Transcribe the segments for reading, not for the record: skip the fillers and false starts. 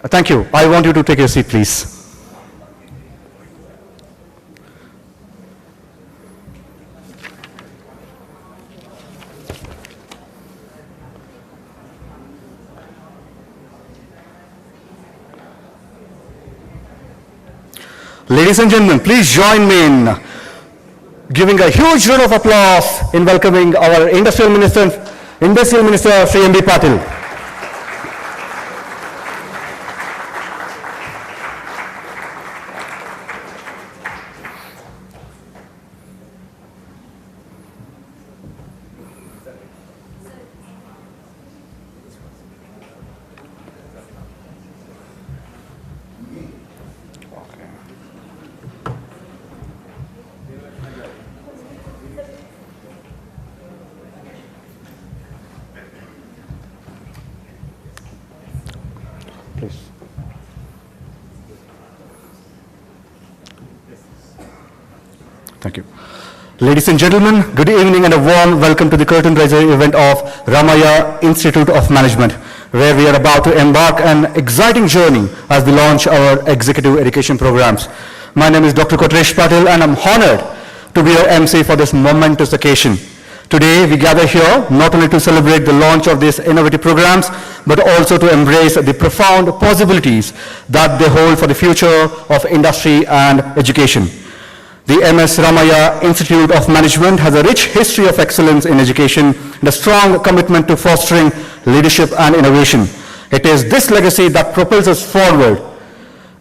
Thank you. I want you to take your seat, please. Ladies and gentlemen, please join me in giving a huge round of applause in welcoming our Industrial Minister, Sri M.B. Patil. Thank you. Ladies and gentlemen, good evening and a warm welcome to the curtain raiser event of Ramaiah Institute of Management, where we are about to embark an exciting journey as we launch our executive education programs. My name is Dr. Kotresh Patil and I'm honored to be your MC for this momentous occasion. Today we gather here not only to celebrate the launch of these innovative programs, but also to embrace the profound possibilities that they hold for the future of industry and education. The MS Ramaiah Institute of Management has a rich history of excellence in education and a strong commitment to fostering leadership and innovation. It is this legacy that propels us forward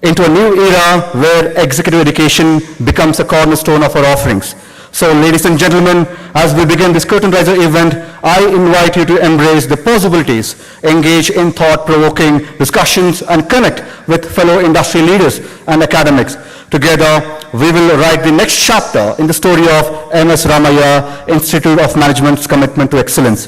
into a new era where executive education becomes a cornerstone of our offerings. So, ladies and gentlemen, as we begin this curtain raiser event, I invite you to embrace the possibilities, engage in thought-provoking discussions, and connect with fellow industry leaders and academics. Together, we will write the next chapter in the story of MS Ramaiah Institute of Management's commitment to excellence.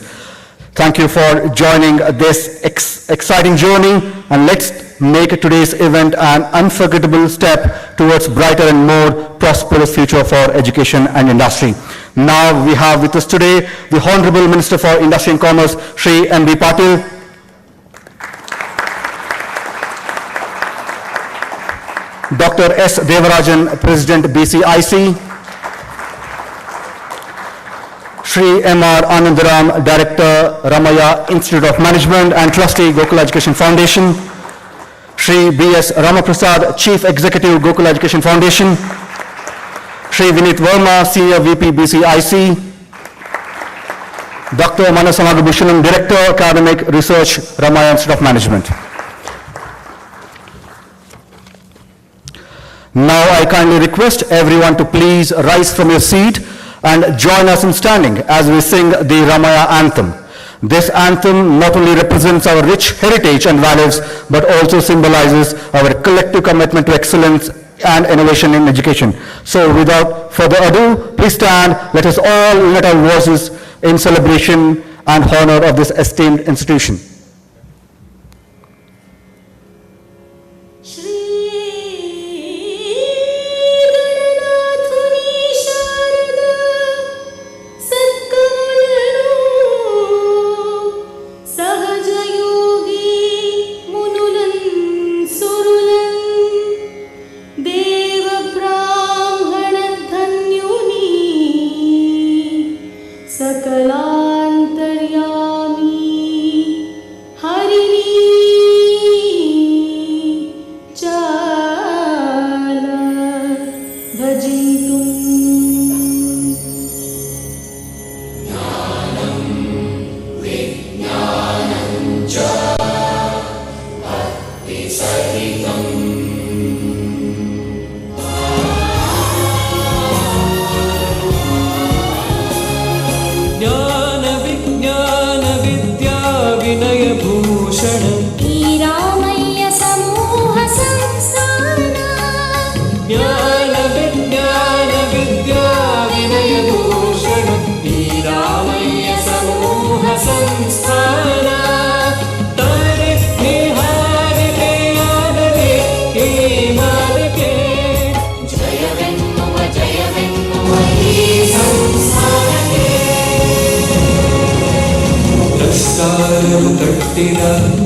Thank you for joining this exciting journey, and let's make today's event an unforgettable step towards brighter and more prosperous future for education and industry. Now we have with us today the Honorable Minister for Industry and Commerce, Sri M.B. Patil. Dr. S. Devarajan, President, BCIC. Sri M.R. Anandaram, Director, Ramaiah Institute of Management and Trustee, Gokul Education Foundation. Sri B.S. Ramaprasad, Chief Executive, Gokul Education Foundation. Sri Vinit Verma, Senior VP, BCIC. Dr. Manasamagabhushanam, Director, Academic Research, Ramaiah Institute of Management. Now I kindly request everyone to please rise from your seat and join us in standing as we sing the Ramaiah anthem. This anthem not only represents our rich heritage and values, but also symbolizes our collective commitment to excellence and innovation in education. So without further ado, please stand. Let us all unite our voices in celebration and honor of this esteemed institution.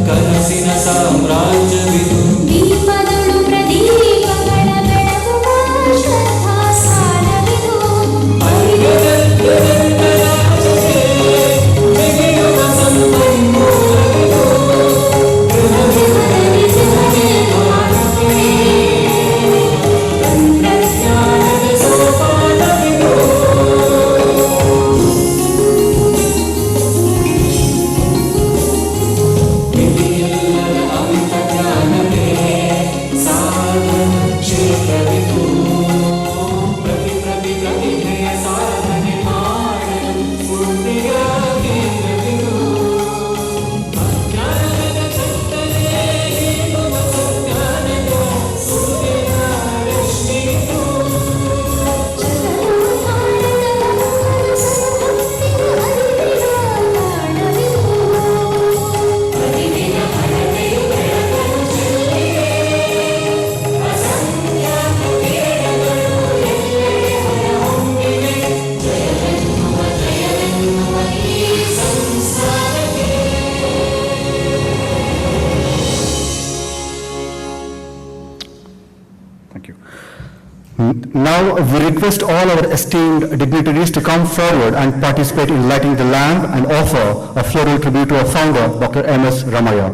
Kara ಮನಸ್ಸಿನ ಸಾಮ್ರಾಜ್ಯವಿದು ದೀಪಗಳು ಪ್ರದೀಪಗಳ ಬೆಳಗುವ ಶ್ರದ್ಧಾ ಸ್ಥಾನವಿದು ಬೆಗೆಯುವ ಸಂಪನ್ಮೂಲವಿದು ತಂತ್ರಜ್ಞಾನದ ಸೋಪಾನವಿದು ಮಿತಿಯಿಲ್ಲದ ಅಮಿತ ಜ್ಞಾನವೇ ಸಾಧನ ಕ್ಷೇತ್ರವಿದು ಪ್ರತಿಭೆಯ ಸಾಧನೆ ಮಾಡಲು ಸ್ಫೂರ್ತಿಯ ಕೇಂದ್ರವಿದು ಅಜ್ಞಾನದ ಕತ್ತಲೆ ನೀಡುವ ಸಜ್ಞಾನದ ಸೂರ್ಯನ ರಶ್ಮಿಯಿದು ಅರಿವಿನ ಹಣತೆಯು ಬೆಳಕನ್ನು ಚೆಲ್ಲಿದೆ ಅಸಂಖ್ಯಾತ ವೇದಗಳು ಎಲ್ಲೆಡೆ ಹೊರಹೊಮ್ಮಿವೆ ಜಯವೆನ್ನುವ ಈ ಸಂಸಾರಕ್ಕೆ Thank you. Now we request all our esteemed dignitaries to come forward and participate in lighting the lamp and offer a floral tribute to our founder, Dr. M.S. Ramaiah.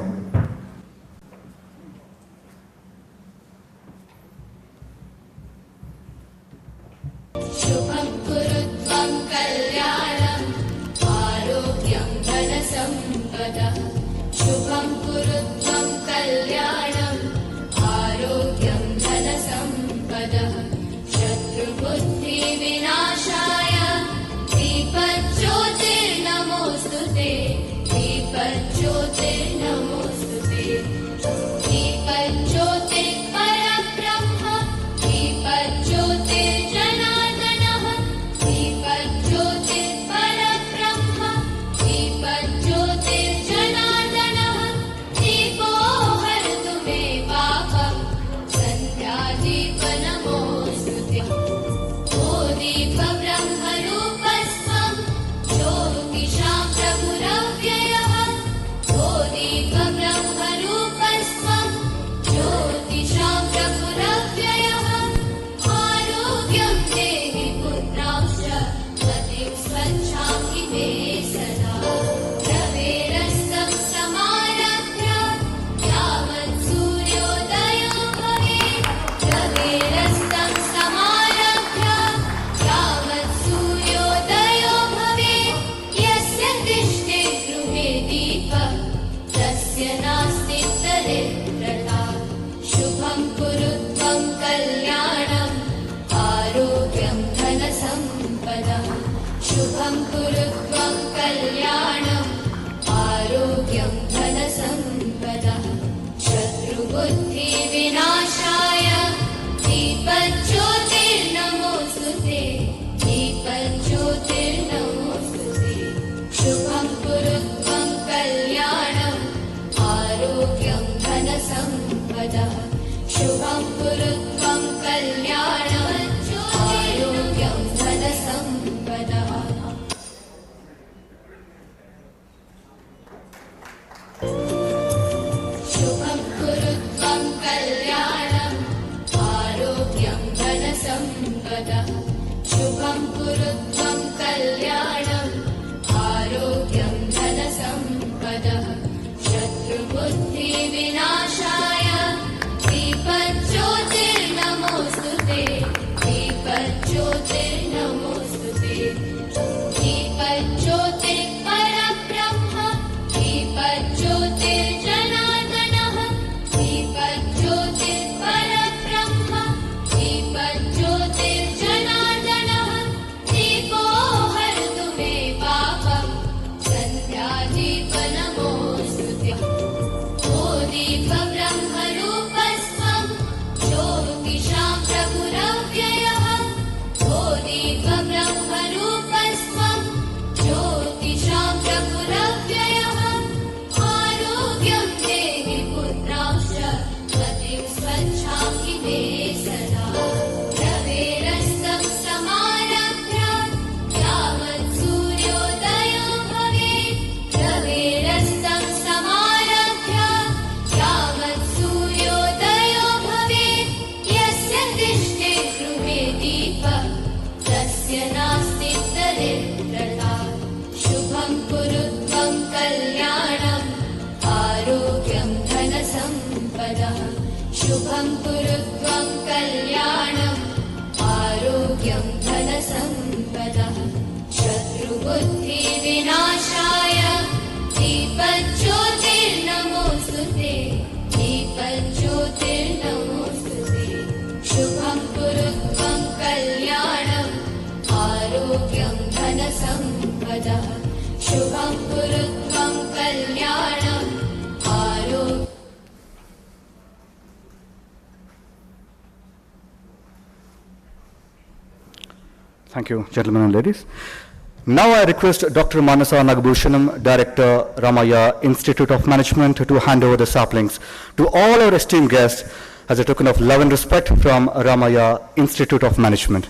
शुभं कुरुत्वं कल्याणम् आरोग्यं धनसम्पदः शुभं कुरुत्वं कल्याणम् आरोग्यं धनसम्पदः शत्रुबुद्धिविनाशाय दीपज्योतिर्नमोऽस्तु ते दीपज्योतिर्नमोऽस्तु ते दीपज्योतिर्परब्रह्म दीपज्योतिर्जनार्दनः दीपज्योतिर्परब्रह्म दीपज्योतिर्जनार्दनः दीपो हरतु मे पापम् सन्ध्यादीपनमोऽस्तु ते ओ दीपब्रह्मरूपस्त्वं ज्योतिषां प्रभुरव्ययः ओ दीपब्रह्मरूपस्त्वं ज्योतिषां प्रभुरव्ययः आरोग्यं देहि पुत्रांश्च मतिं स्वच्छां मे सदा रवेरस्तं समारभ्य यावत् सूर्योदयो भवेत् रवेरस्तं समारभ्य यावत् सूर्योदयो भवेत् यस्य तिष्ठे गृहे दीपः तस्य नास्ति दरिद्रता शुभं कुरुत्वं कल्याणम् आरोग्यं धनसम्पदः शुभं कुरुत्वं कल्याणम् आरोग्यं धनसम्पदः शत्रुबुद्धिविनाशाय दीपज्योतिर्नमोऽस्तु ते दीपज्योतिर्नमोऽस्तु ते शुभं कुरुत्वं कल्याणम् आरोग्यं धनसम्पदः शुभं कुरुत्वं कल्याणम् आरोग्यं धनसम्पदः शुभं कुरुत्वं कल्याणम् आरोग्यं धनसम्पदः शुभं कुरुत्वं कल्याणम् आरोग्यं धनसम्पदः शत्रुबुद्धिविनाशाय दीपज्योतिर्नमोऽस्तु ते दीपज्योतिर्नमोऽस्तु ते दीपज्योतिर्परब्रह्म दीपज्योतिर्जनार्दनः दीपज्योतिर् सम्पदः शुभं कुरु त्वं कल्याणम् आरोग्यं धनसम्पदः शत्रुबुद्धिविनाशाय दीपज्योतिर्नमोऽस्तु ते दीपज्योतिर्नमोऽस्तु ते शुभं कुरु त्वं कल्याणम् आरोग्यं धनसम्पदः शुभं कुरु त्वं कल्याणम् आरोग्यं Thank you, gentlemen and ladies. Now I request Dr. Manasa Nagabhushanam, Director, Ramaiah Institute of Management, to hand over the saplings to all our esteemed guests as a token of love and respect from Ramaiah Institute of Management.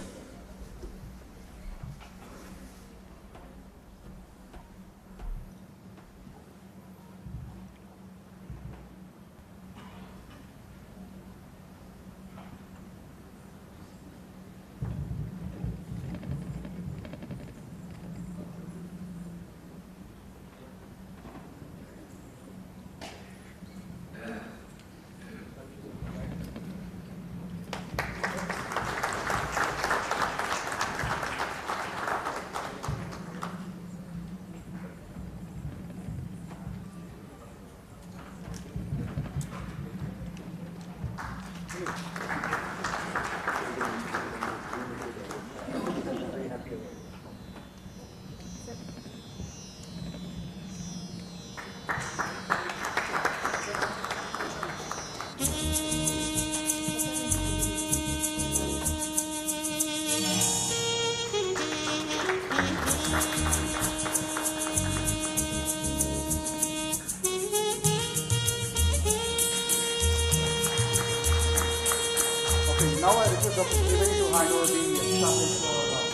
Okay, now I request Dr. Trivedi to hand over the saplings for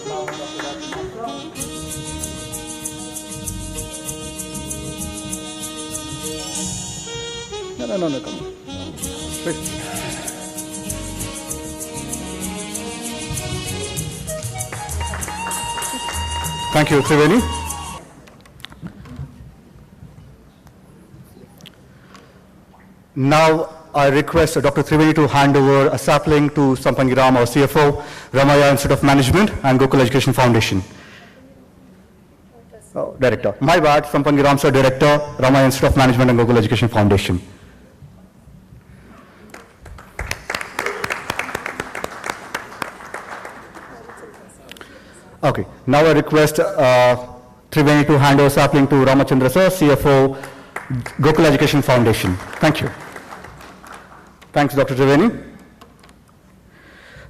now Dr. No, come on. Please. Thank you, Trivedi. Now I request Dr. Trivedi to hand over a sapling to Sampangi Ram, our CFO, Ramaiah Institute of Management and Gokul Education Foundation. Oh, Director. My bad, Sampangi Ram, sir, Director, Ramaiah Institute of Management and Gokul Education Foundation. Okay, now I request Trivedi to hand over sapling to Ramachandra, sir, CFO, Gokul Education Foundation. Thank you. Thanks, Dr. Trivedi.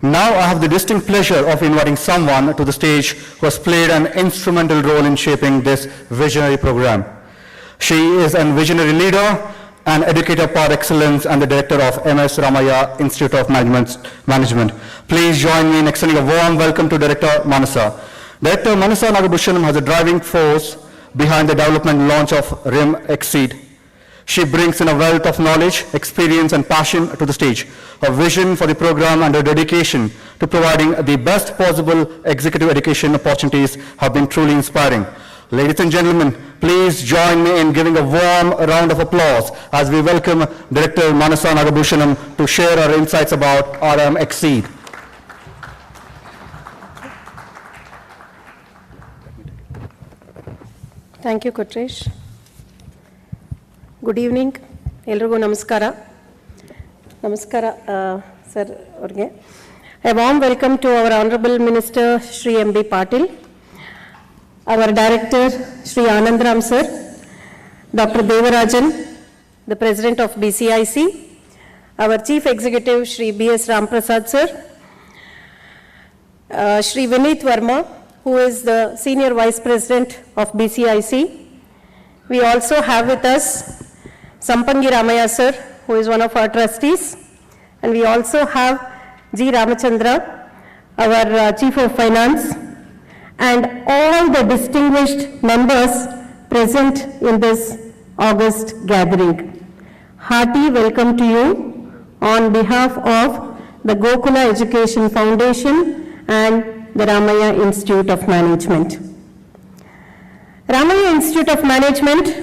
Now I have the distinct pleasure of inviting someone to the stage who has played an instrumental role in shaping this visionary program. She is a visionary leader, an educator par excellence, and the director of MS Ramaiah Institute of Management. Please join me in extending a warm welcome to Director Manasa. Director Manasa Nagabhushanam has a driving force behind the development and launch of RIM XCEED. She brings in a wealth of knowledge, experience, and passion to the stage. Her vision for the program and her dedication to providing the best possible executive education opportunities have been truly inspiring. Ladies and gentlemen, please join me in giving a warm round of applause as we welcome Director Manasa Nagabhushanam to share her insights about RM XCEED. Thank you, Kotresh. Good evening. Elrigu namaskara. Namaskara, sir. A warm welcome to our Honorable Minister, Shri M.B. Patil, our Director, Shri Anandram, sir, Dr. Devarajan, the President of BCIC, our Chief Executive, Shri B.S. Ramprasad, sir, Shri Vineet Verma, who is the Senior Vice President of BCIC. We also have with us Sampangi Ramaiah, sir, who is one of our trustees. And we also have G. Ramachandra, our Chief of Finance, and all the distinguished members present in this August gathering. Hearty welcome to you on behalf of the Gokula Education Foundation and the Ramaiah Institute of Management. Ramaiah Institute of Management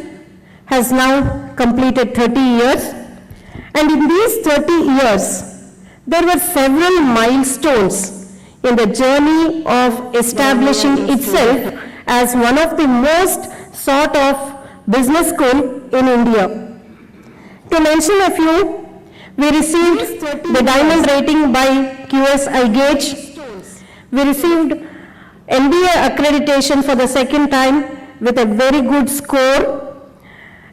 has now completed 30 years And in these 30 years, there were several milestones in the journey of establishing itself as one of the most sought of business school in India. To mention a few, we received the diamond rating by QSI Gauge. We received MBA accreditation for the second time with a very good score.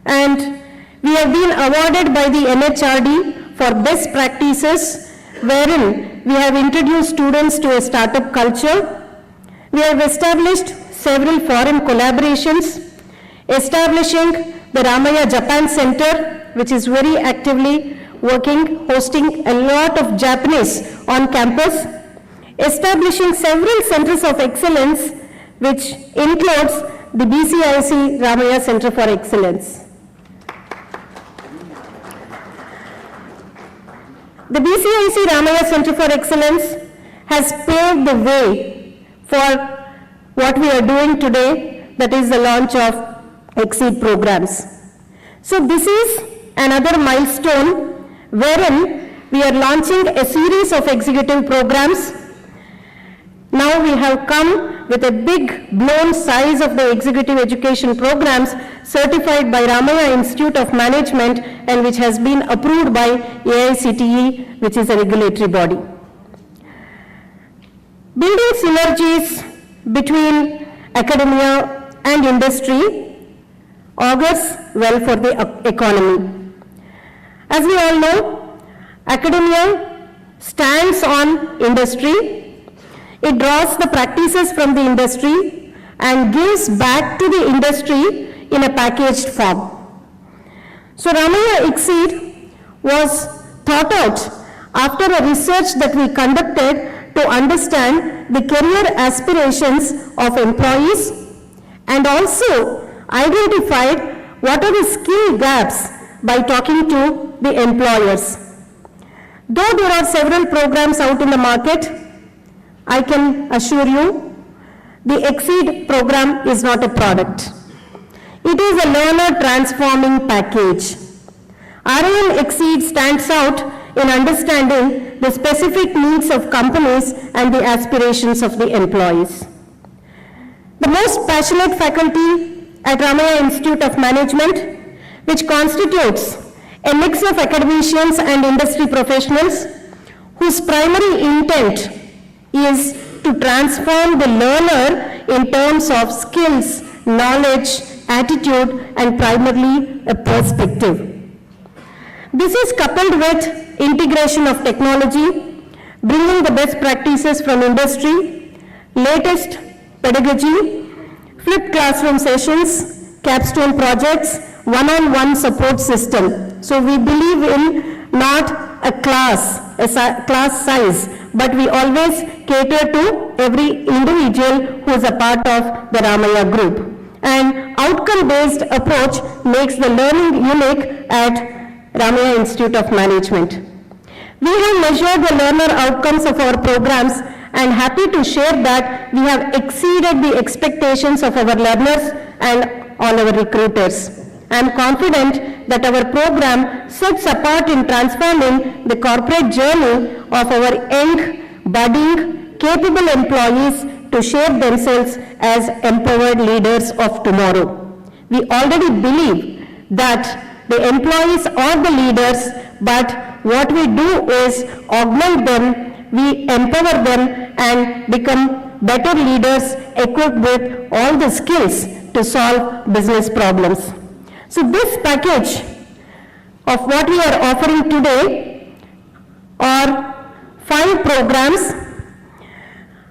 And we have been awarded by the MHRD for best practices, wherein we have introduced students to a startup culture. We have established several foreign collaborations, establishing the Ramaiah Japan Center, which is very actively working, hosting a lot of Japanese on campus, establishing several centers of excellence, which includes the BCIC Ramaiah Center for Excellence. The BCIC Ramaiah Center for Excellence has paved the way for what we are doing today, that is the launch of XCEED programs. So this is another milestone wherein we are launching a series of executive programs. Now we have come with a big blown size of the executive education programs certified by Ramaiah Institute of Management and which has been approved by AICTE, which is a regulatory body. Building synergies between academia and industry augurs well for the economy. As we all know, academia stands on industry. It draws the practices from the industry and gives back to the industry in a packaged form. So Ramaiah XCEED was thought out after a research that we conducted to understand the career aspirations of employees and also identified what are the skill gaps by talking to the employers. Though there are several programs out in the market, I can assure you the XCEED program is not a product. It is a learner transforming package. RIM XCEED stands out in understanding the specific needs of companies and the aspirations of the employees. The most passionate faculty at Ramaiah Institute of Management, which constitutes a mix of academicians and industry professionals, whose primary intent is to transform the learner in terms of skills, knowledge, attitude, and primarily a perspective. This is coupled with integration of technology, bringing the best practices from industry, latest pedagogy, flipped classroom sessions, capstone projects, one-on-one support system. So we believe in not a class size, but we always cater to every individual who is a part of the Ramaiah group. And outcome-based approach makes the learning unique at Ramaiah Institute of Management. We have measured the learner outcomes of our programs and happy to share that we have exceeded the expectations of our learners and all our recruiters. I am confident that our program sets apart in transforming the corporate journey of our young, budding, capable employees to shape themselves as empowered leaders of tomorrow. We already believe that the employees are the leaders, but what we do is augment them, we empower them and become better leaders equipped with all the skills to solve business problems. So this package of what we are offering today are 5 programs.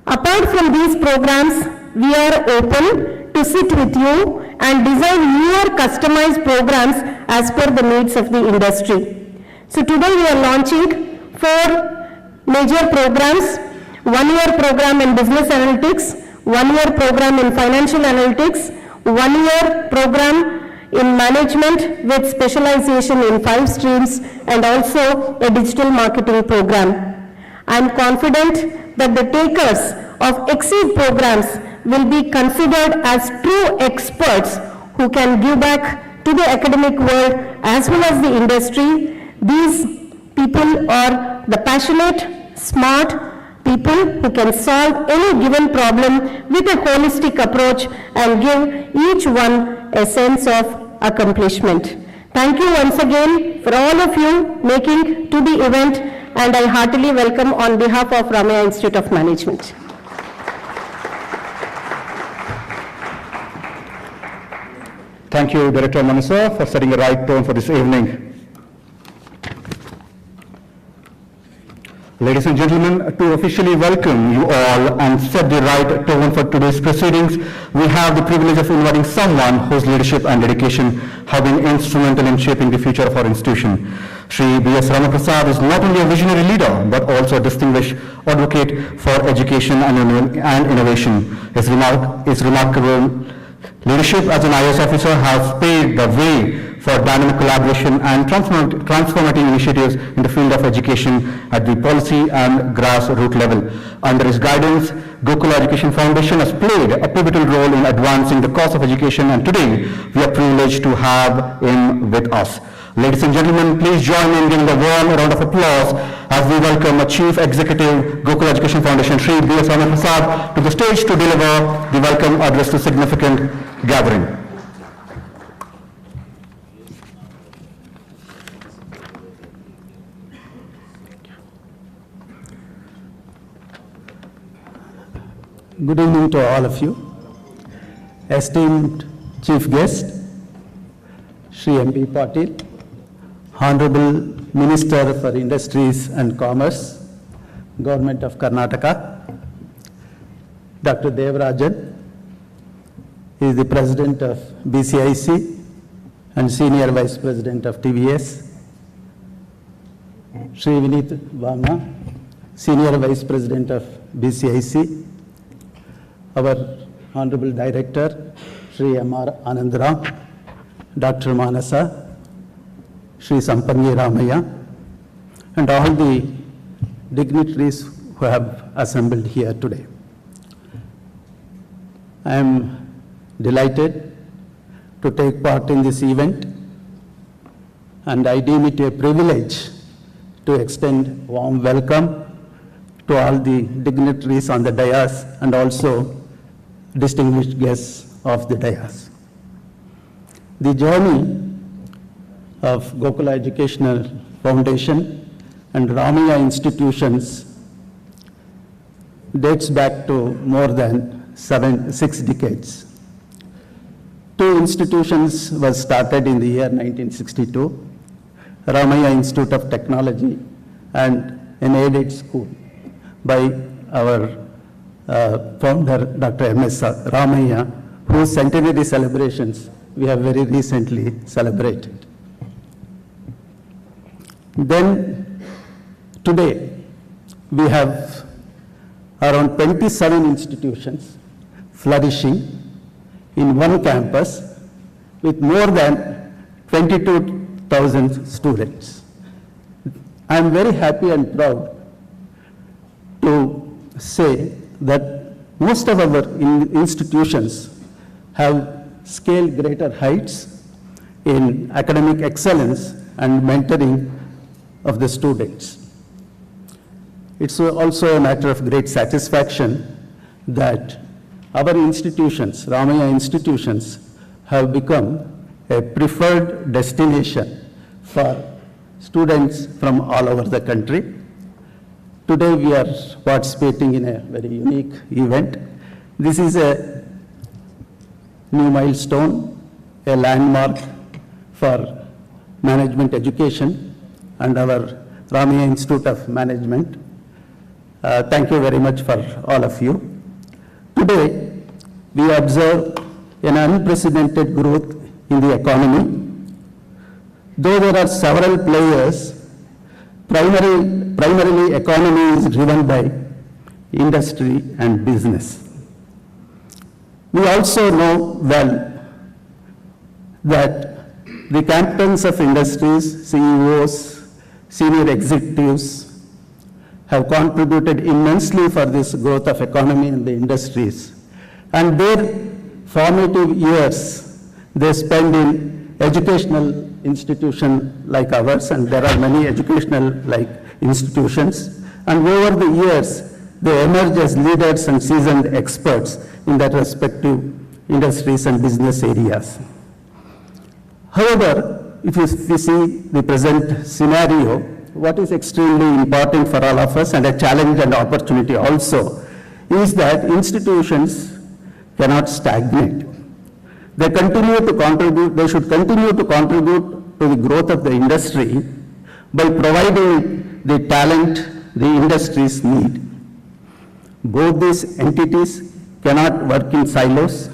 Apart from these programs, we are open to sit with you and design newer customized programs as per the needs of the industry. So today we are launching 4 major programs: 1-year program in business analytics, 1-year program in financial analytics, 1-year program in management with specialization in 5 streams, and also a digital marketing program. I am confident that the takers of XCEED programs will be considered as true experts who can give back to the academic world as well as the industry. These people are the passionate, smart people who can solve any given problem with a holistic approach and give each one a sense of accomplishment. Thank you once again for all of you making to the event, and I heartily welcome on behalf of Ramaiah Institute of Management. Thank you, Director Manasa, for setting the right tone for this evening. Ladies and gentlemen, to officially welcome you all and set the right tone for today's proceedings, we have the privilege of inviting someone whose leadership and dedication have been instrumental in shaping the future of our institution. Shri B.S. Ramaprasad is not only a visionary leader, but also a distinguished advocate for education and innovation. His remarkable leadership as an IAS officer has paved the way for dynamic collaboration and transformative initiatives in the field of education at the policy and grassroots level. Under his guidance, Gokula Education Foundation has played a pivotal role in advancing the cause of education, and today we are privileged to have him with us. Ladies and gentlemen, please join me in giving a warm round of applause as we welcome a Chief Executive, Gokula Education Foundation, Shri B.S. Ramaprasad, to the stage to deliver the welcome address to significant gathering. Good evening to all of you. Esteemed Chief Guest, Shri M.P. Patil, Honorable Minister for Industries and Commerce, Government of Karnataka, Dr. Devarajan, he is the President of BCIC and Senior Vice President of TVS, Shri Vinit Vama, Senior Vice President of BCIC, our Honorable Director, Shri M.R. Anandram, Dr. Manasa, Shri Sampangi Ramaiah, and all the dignitaries who have assembled here today. I am delighted to take part in this event, and I deem it a privilege to extend warm welcome to all the dignitaries on the dais and also distinguished guests of the dais. The journey of Gokula Educational Foundation and Ramaiah institutions dates back to more than 6 decades. 2 institutions were started in the year 1962, Ramaiah Institute of Technology and an aided school by our founder, Dr. M.S. Ramaiah, whose centenary celebrations we have very recently celebrated. Then, today, we have around 27 institutions flourishing in one campus with more than 22,000 students. I am very happy and proud to say that most of our institutions have scaled greater heights in academic excellence and mentoring of the students. It's also a matter of great satisfaction that our institutions, Ramaiah institutions, have become a preferred destination for students from all over the country. Today we are participating in a very unique event. This is a new milestone, a landmark for management education and our Ramaiah Institute of Management. Thank you very much for all of you. Today, we observe an unprecedented growth in the economy. Though there are several players, primarily economy is driven by industry and business. We also know well that the captains of industries, CEOs, senior executives have contributed immensely for this growth of economy in the industries. And their formative years they spend in educational institution like ours, and there are many educational like institutions. And over the years, they emerge as leaders and seasoned experts in their respective industries and business areas. However, if we see the present scenario, what is extremely important for all of us and a challenge and opportunity also is that institutions cannot stagnate. They should continue to contribute to the growth of the industry by providing the talent the industries need. Both these entities cannot work in silos.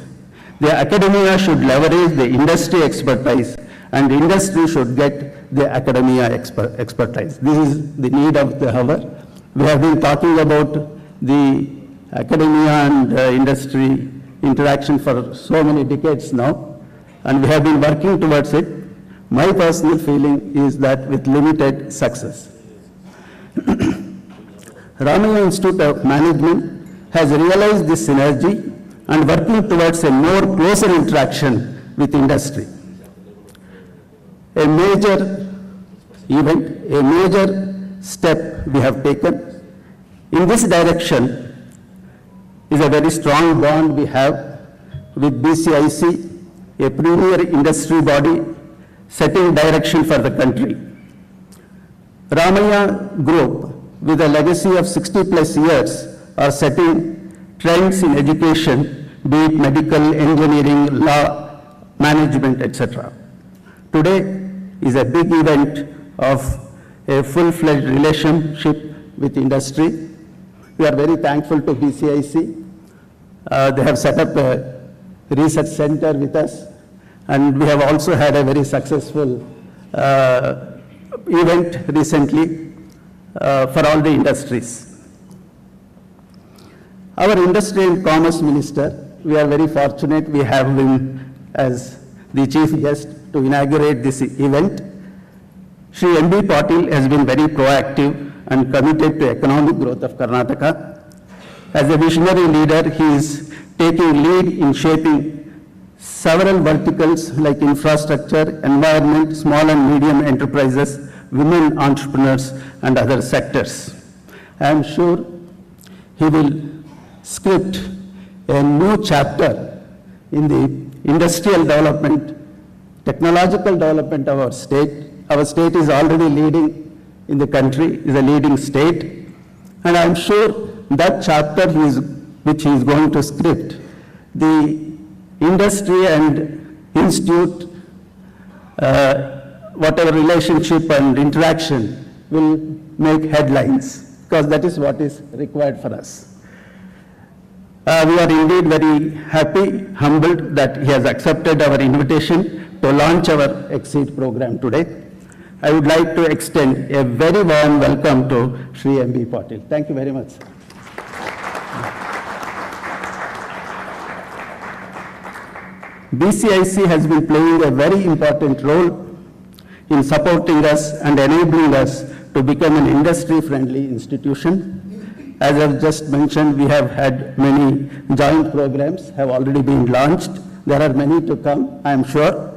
The academia should leverage the industry expertise, and the industry should get the academia expertise. This is the need of the hour. We have been talking about the academia and industry interaction for so many decades now, and we have been working towards it. My personal feeling is that with limited success. Ramaiah Institute of Management has realized this synergy and working towards a more closer interaction with industry. A major event, a major step we have taken in this direction is a very strong bond we have with BCIC, a premier industry body setting direction for the country. Ramaiah Group, with a legacy of 60 plus years, are setting trends in education, be it medical, engineering, law, management, etc. Today is a big event of a full-fledged relationship with industry. We are very thankful to BCIC. They have set up a research center with us, and we have also had a very successful event recently for all the industries. Our Industry and Commerce Minister, we are very fortunate we have him as the chief guest to inaugurate this event. Shri M.B. Patil has been very proactive and committed to economic growth of Karnataka. As a visionary leader, he is taking lead in shaping several verticals like infrastructure, environment, small and medium enterprises, women entrepreneurs, and other sectors. I am sure he will script a new chapter in the industrial development, technological development of our state. Our state is already leading in the country, is a leading state, and I am sure that chapter which he is going to script, the industry and institute, whatever relationship and interaction will make headlines, because that is what is required for us. We are indeed very happy, humbled that he has accepted our invitation to launch our XCEED program today. I would like to extend a very warm welcome to Shri M.B. Patil. Thank you very much. BCIC has been playing a very important role in supporting us and enabling us to become an industry-friendly institution. As I've just mentioned, we have had many joint programs have already been launched. There are many to come, I am sure.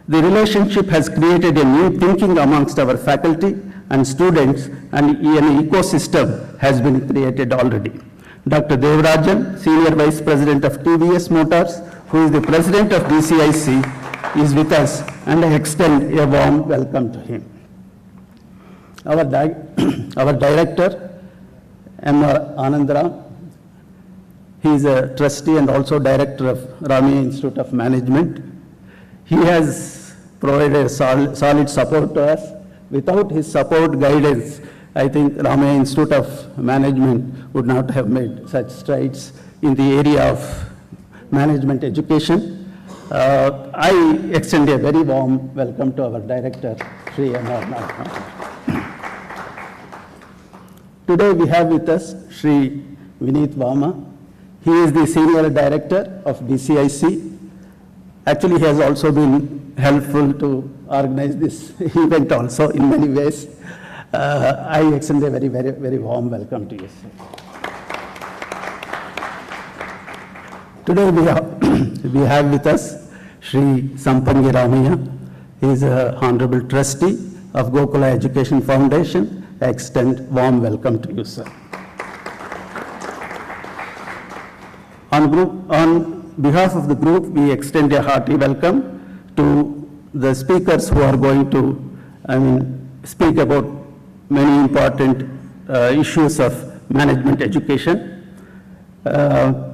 The relationship has created a new thinking amongst our faculty and students, and an ecosystem has been created already. Dr. Devarajan, Senior Vice President of TVS Motors, who is the President of BCIC, is with us, and I extend a warm welcome to him. Our Director, M. Anandra, he is a trustee and also Director of Ramaiah Institute of Management. He has provided solid support to us. Without his support, guidance, I think Ramaiah Institute of Management would not have made such strides in the area of management education. I extend a very warm welcome to our Director, Sri Ramaiah. Today we have with us Sri Vineet Vama. He is the Senior Director of BCIC. Actually, he has also been helpful to organize this event also in many ways. I extend a very, very, very warm welcome to you, sir. Today we have with us Sri Sampangi Ramaiah. He is an honorable trustee of Gokula Education Foundation. I extend warm welcome to you, sir. On behalf of the group, we extend a hearty welcome to the speakers who are going to, speak about many important issues of management education. And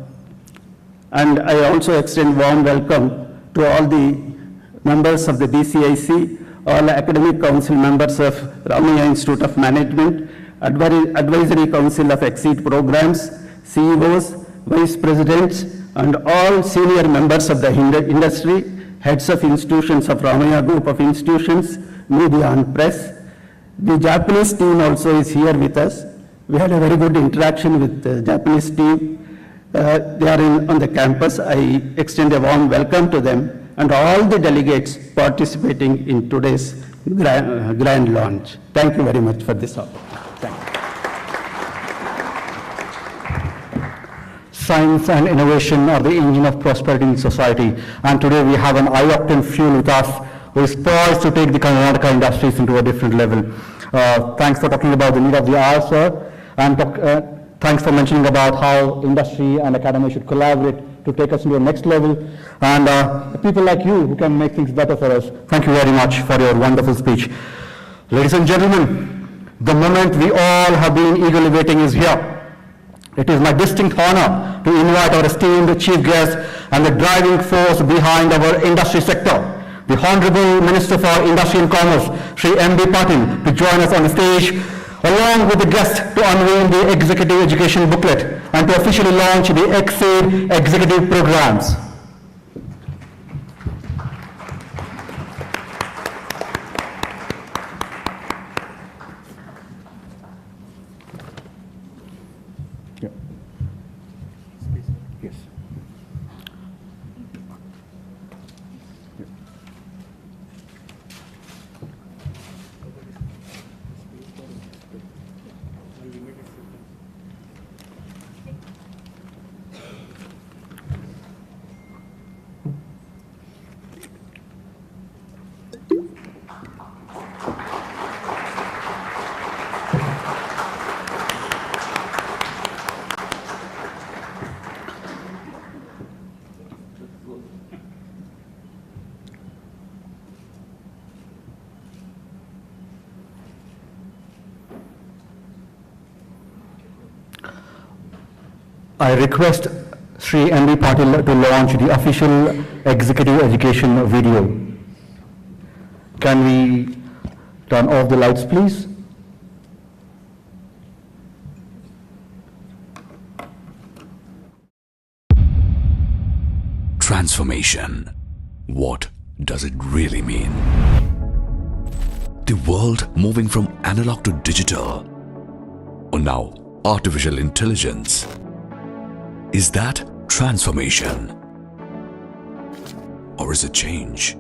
I also extend warm welcome to all the members of the BCIC, all academic council members of Ramaiah Institute of Management, advisory council of XCEED programs, CEOs, vice presidents, and all senior members of the industry, heads of institutions of Ramaiah Group of Institutions, media and press. The Japanese team also is here with us. We had a very good interaction with the Japanese team. They are on the campus. I extend a warm welcome to them and all the delegates participating in today's grand launch. Thank you very much for this opportunity. Thank you. Science and innovation are the engine of prosperity in society. And today we have an eye-octane fuel with us who is poised to take the Karnataka industries into a different level. Thanks for talking about the need of the hour, sir. And thanks for mentioning about how industry and academia should collaborate to take us into the next level. And people like you who can make things better for us. Thank you very much for your wonderful speech. Ladies and gentlemen, the moment we all have been eagerly waiting is here. It is my distinct honor to invite our esteemed chief guest and the driving force behind our industry sector, the Honorable Minister for Industry and Commerce, Shri M.B. Patil, to join us on the stage, along with the guest to unveil the Executive Education Booklet and to officially launch the XCEED Executive Programs. Yes. I request Sri M.B. Patil to launch the official executive education video. Can we turn off the lights, please? Transformation. What does it really mean? The world moving from analog to digital, or now artificial intelligence. Is that transformation? Or is it change?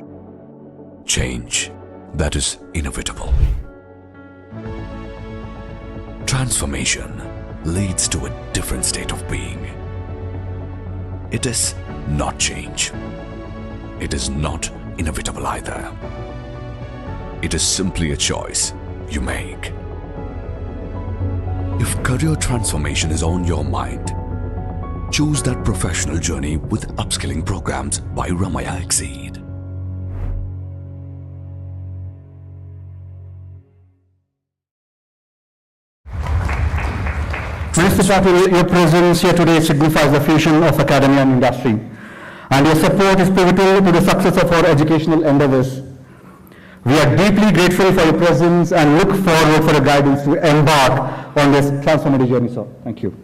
Change that is inevitable. Transformation leads to a different state of being. It is not change. It is not inevitable either. It is simply a choice you make. If career transformation is on your mind, choose that professional journey with upskilling programs by Ramaiah XCEED. Minister Patil, your presence here today signifies the fusion of academia and industry, and your support is pivotal to the success of our educational endeavors. We are deeply grateful for your presence and look forward for your guidance to embark on this transformative journey, sir. Thank you.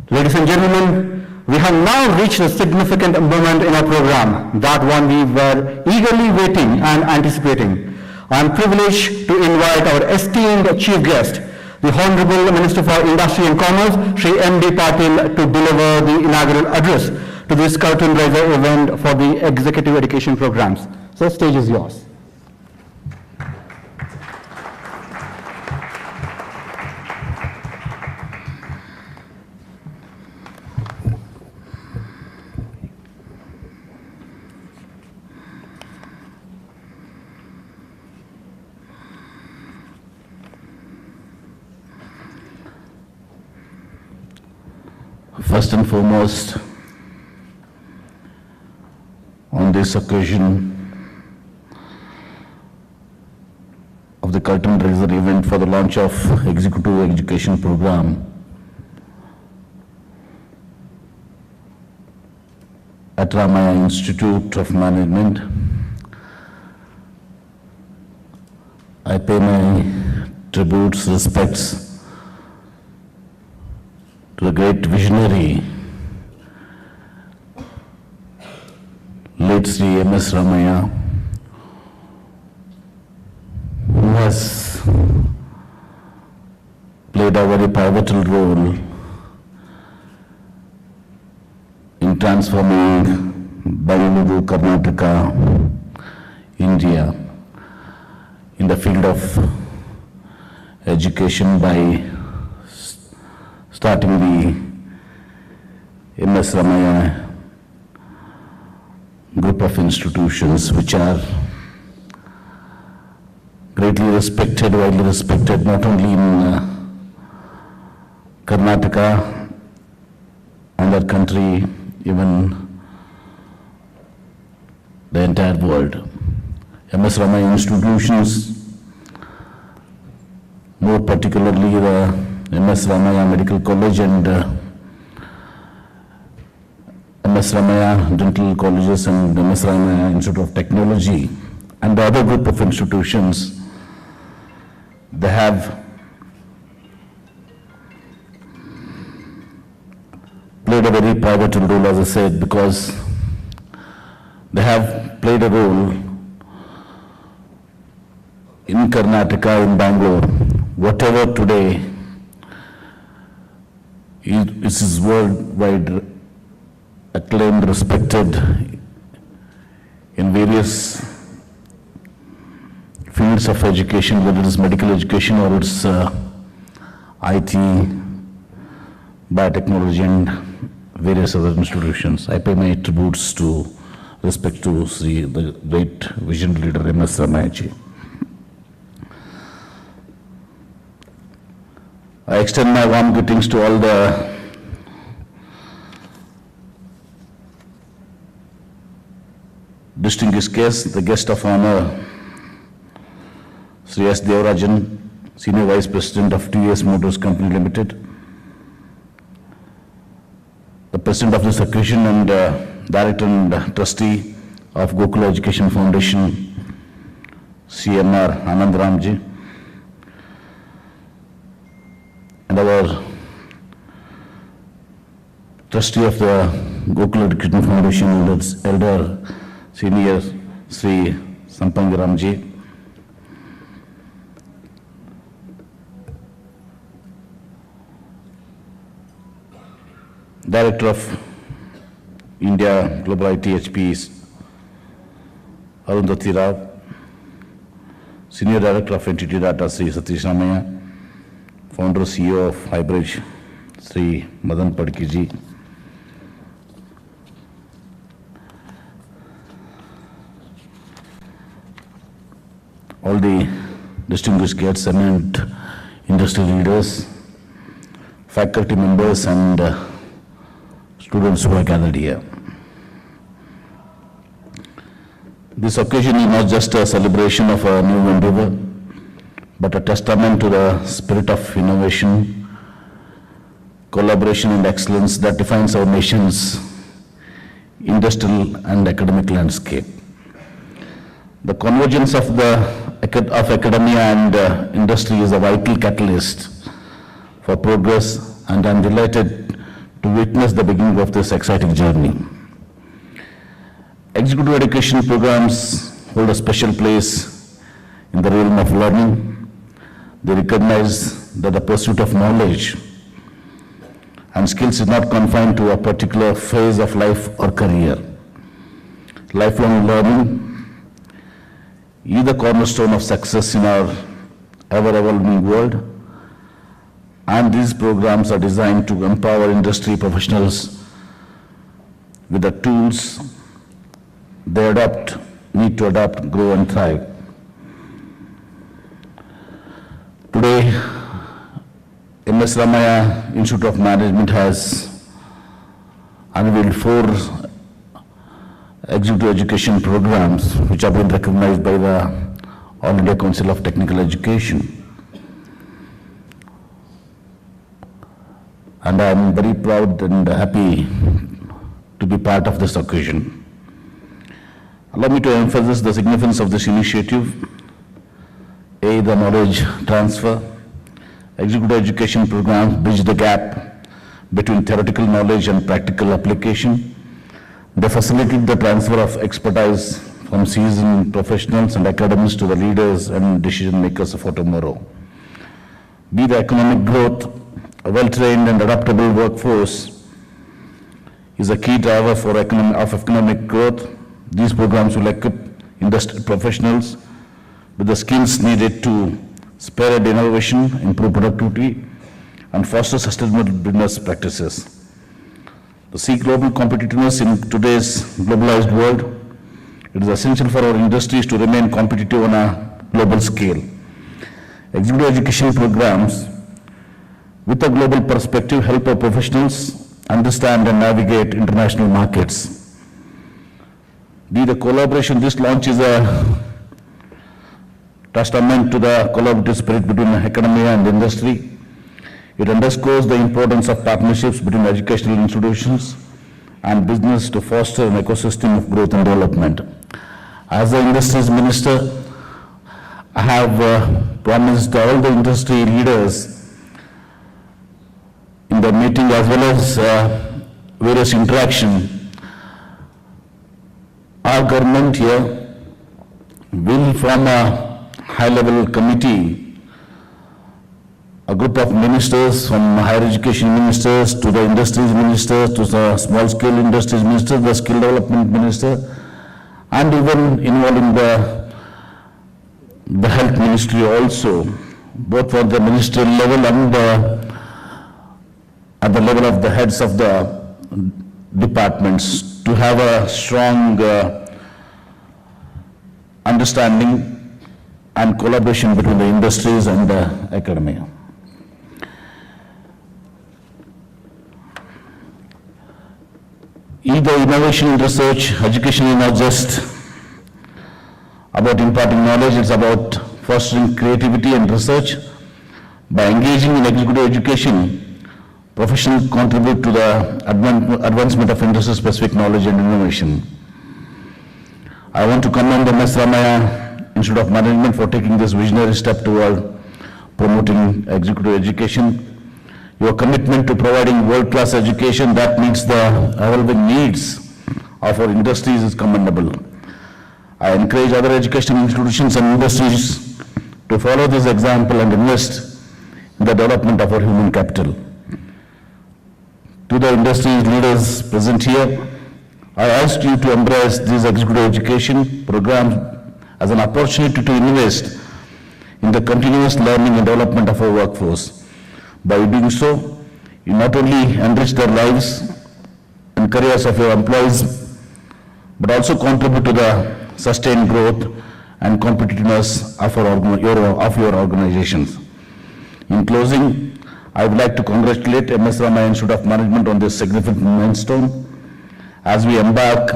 Ladies and gentlemen, we have now reached a significant moment in our program, that one we were eagerly waiting and anticipating. I am privileged to invite our esteemed chief guest, the Honorable Minister for Industry and Commerce, Shri M.B. Patil, to deliver the inaugural address to this curtain raiser event for the executive education programs. So, stage is yours. First and foremost, on this occasion of the curtain raiser event for the launch of Executive Education Program at Ramaiah Institute of Management, I pay my tributes, respects to the great visionary, late Sri M.S. Ramaiah, who has played a very pivotal role in transforming Bangalore, Karnataka, India, in the field of education by starting the M.S. Ramaiah group of institutions which are greatly respected, widely respected, not only in Karnataka and our country, even the entire world. M.S. Ramaiah institutions, more particularly the M.S. Ramaiah Medical College and M.S. Ramaiah Dental Colleges and M.S. Ramaiah Institute of Technology and the other group of institutions, they have played a very pivotal role, as I said, because they have played a role in Karnataka, in Bangalore. Whatever today is worldwide acclaimed, respected in various fields of education, whether it is medical education or it's IT, biotechnology and various other institutions. I pay my tributes to respect to the great vision leader M.S. Ramaiah ji. I extend my warm greetings to all the distinguished guests, the guest of honor, Sri S. Devarajan, Senior Vice President of TVS Motors Company Limited, the President of this occasion and Director and Trustee of Gokula Education Foundation, CMR Anand Ramji, and our Trustee of the Gokula Education Foundation, Elder Senior Sri Sampangi Ramji, Director of India Global IT HPs, Arundhati Rao, Senior Director of Entity Data, Sri Satish Ramaiah, Founder CEO of Highbridge, Sri Madan Padki ji, all the distinguished guests, eminent industry leaders, faculty members and students who are gathered here. This occasion is not just a celebration of a new endeavor, but a testament to the spirit of innovation, collaboration and excellence that defines our nation's industrial and academic landscape. The convergence of academia and industry is a vital catalyst for progress, and I'm delighted to witness the beginning of this exciting journey. Executive education programs hold a special place in the realm of learning. They recognize that the pursuit of knowledge and skills is not confined to a particular phase of life or career. Lifelong learning is the cornerstone of success in our ever-evolving world, and these programs are designed to empower industry professionals with the tools they need to adapt, grow and thrive. Today, M.S. Ramaiah Institute of Management has unveiled 4 executive education programs which have been recognized by the All India Council of Technical Education. And I am very proud and happy to be part of this occasion. Allow me to emphasize the significance of this initiative. A, the knowledge transfer. Executive education programs bridge the gap between theoretical knowledge and practical application. They facilitate the transfer of expertise from seasoned professionals and academics to the leaders and decision makers for tomorrow. B, the economic growth. A well-trained and adaptable workforce is a key driver for economic growth. These programs will equip industry professionals with the skills needed to spearhead innovation, improve productivity, and foster sustainable business practices. To seek global competitiveness in today's globalized world, it is essential for our industries to remain competitive on a global scale. Executive education programs with a global perspective help our professionals understand and navigate international markets. D, the collaboration. This launch is a testament to the collaborative spirit between academia and industry. It underscores the importance of partnerships between educational institutions and business to foster an ecosystem of growth and development. As the Industries Minister, I have promised all the industry leaders in the meeting as well as various interaction. Our government here will form a high-level committee, a group of ministers from higher education ministers to the industries ministers to the small-scale industries minister, the skill development minister, and even involving the health ministry also, both for the ministerial level and at the level of the heads of the departments, to have a strong understanding and collaboration between the industries and the academia. Either innovation and research, education is not just about imparting knowledge, it's about fostering creativity and research. By engaging in executive education, professionals contribute to the advancement of industry-specific knowledge and innovation. I want to commend the Ramaiah Institute of Management for taking this visionary step toward promoting executive education. Your commitment to providing world-class education that meets the evolving needs of our industries is commendable. I encourage other educational institutions and industries to follow this example and invest in the development of our human capital. To the industry leaders present here, I ask you to embrace these executive education programs as an opportunity to invest in the continuous learning and development of our workforce. By doing so, you not only enrich their lives and careers of your employees, but also contribute to the sustained growth and competitiveness of your organizations. In closing, I would like to congratulate MS Ramaiah Institute of Management on this significant milestone. As we embark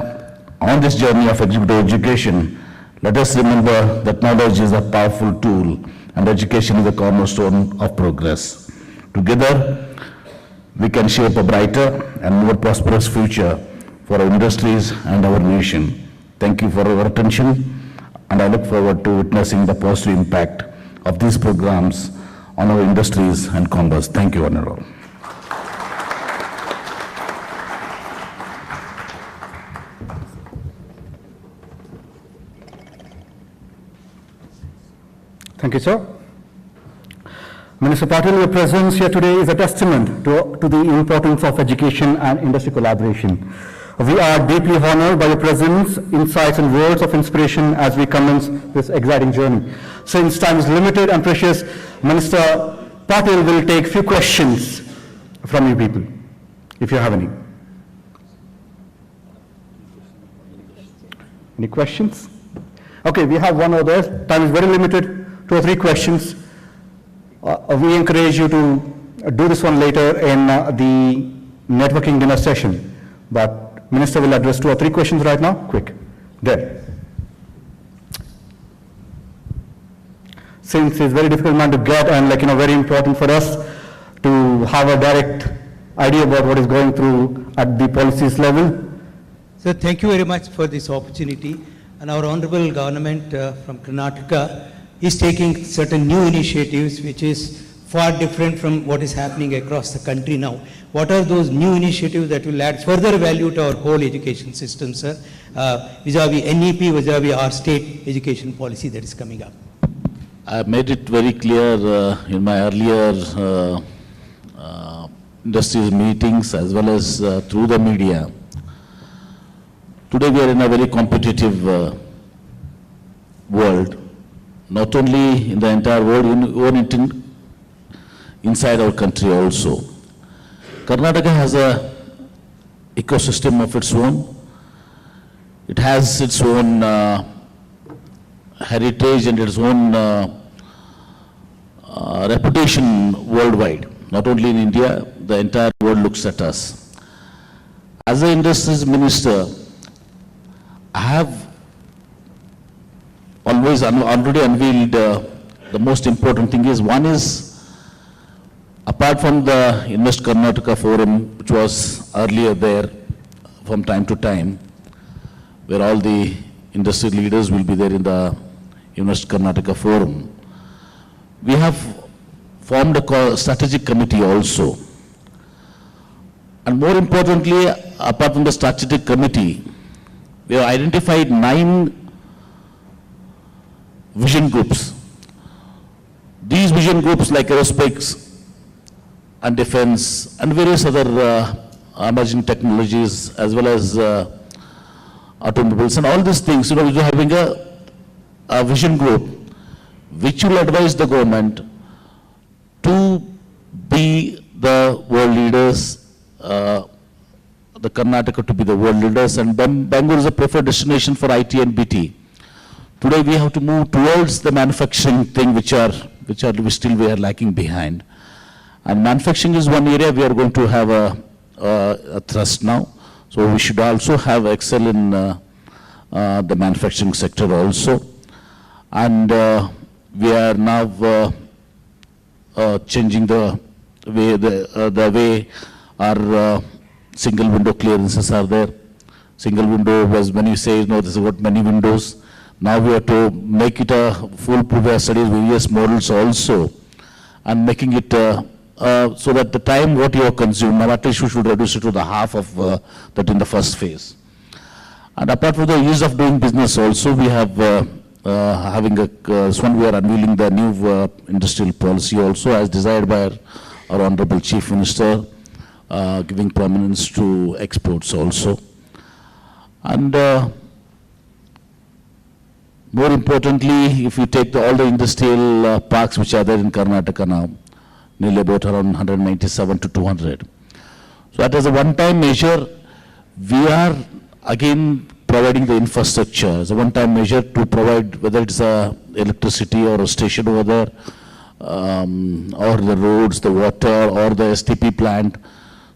on this journey of executive education, let us remember that knowledge is a powerful tool and education is the cornerstone of progress. Together, we can shape a brighter and more prosperous future for our industries and our nation. Thank you for your attention, and I look forward to witnessing the positive impact of these programs on our industries and commerce. Thank you, Honorable. Thank you, sir. Minister Patil, your presence here today is a testament to the importance of education and industry collaboration. We are deeply honored by your presence, insights, and words of inspiration as we commence this exciting journey. Since time is limited and precious, Minister Patil will take few questions from you people, if you have any. Any questions? Okay, we have one over there. Time is very limited, 2 or 3 questions. We encourage you to do this one later in the networking dinner session. But Minister will address 2 or 3 questions right now. Quick. There. Since it's very difficult man to get and very important for us to have a direct idea about what is going through at the policies level. Sir, thank you very much for this opportunity. And our honorable government from Karnataka is taking certain new initiatives which is far different from what is happening across the country now. What are those new initiatives that will add further value to our whole education system, sir, vis-a-vis NEP, vis-a-vis our state education policy that is coming up? I made it very clear in my earlier industries meetings as well as through the media. Today we are in a very competitive world, not only in the entire world, even inside our country also. Karnataka has a ecosystem of its own. It has its own heritage and its own reputation worldwide. Not only in India, the entire world looks at us. As the industries minister, I have always already unveiled the most important thing is, one is, apart from the Invest Karnataka Forum, which was earlier there from time to time, where all the industry leaders will be there in the Invest Karnataka Forum, we have formed a strategic committee also. And more importantly, apart from the strategic committee, we have identified 9 vision groups. These vision groups like aerospace and defense and various other emerging technologies as well as automobiles and all these things, we are having a vision group which will advise the government to be the world leaders, the Karnataka to be the world leaders, and Bangalore is a preferred destination for IT and BT. Today we have to move towards the manufacturing thing which we are lacking behind. And manufacturing is one area we are going to have a thrust now. So we should also have excel in the manufacturing sector also. And we are now changing the way our single window clearances are there. Single window was when you say, this is what many windows. Now we have to make it a foolproof studies, various models also, and making it so that the time what you have consumed, now at least you should reduce it to the half of that in the first phase. And apart from the ease of doing business also, we have this one we are unveiling the new industrial policy also as desired by our Honorable Chief Minister, giving prominence to exports also. And more importantly, if you take all the industrial parks which are there in Karnataka now, nearly about around 197 to 200. So that as a one-time measure, we are again providing the infrastructure as a one-time measure to provide, whether it's electricity or a station over there, or the roads, the water, or the STP plant,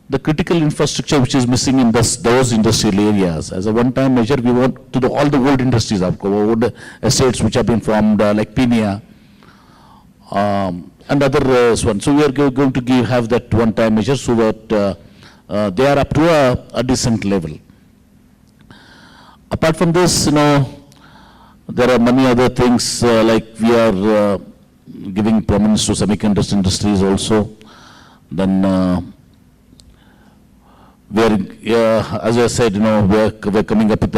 the critical infrastructure which is missing in those industrial areas. As a one-time measure, we want to do all the old industries, old estates which have been formed, like Pinia, and other ones. So we are going to have that one-time measure so that they are up to a decent level. Apart from this, there are many other things like we are giving prominence to semiconductor industries also. Then we are, as I said, we are coming up with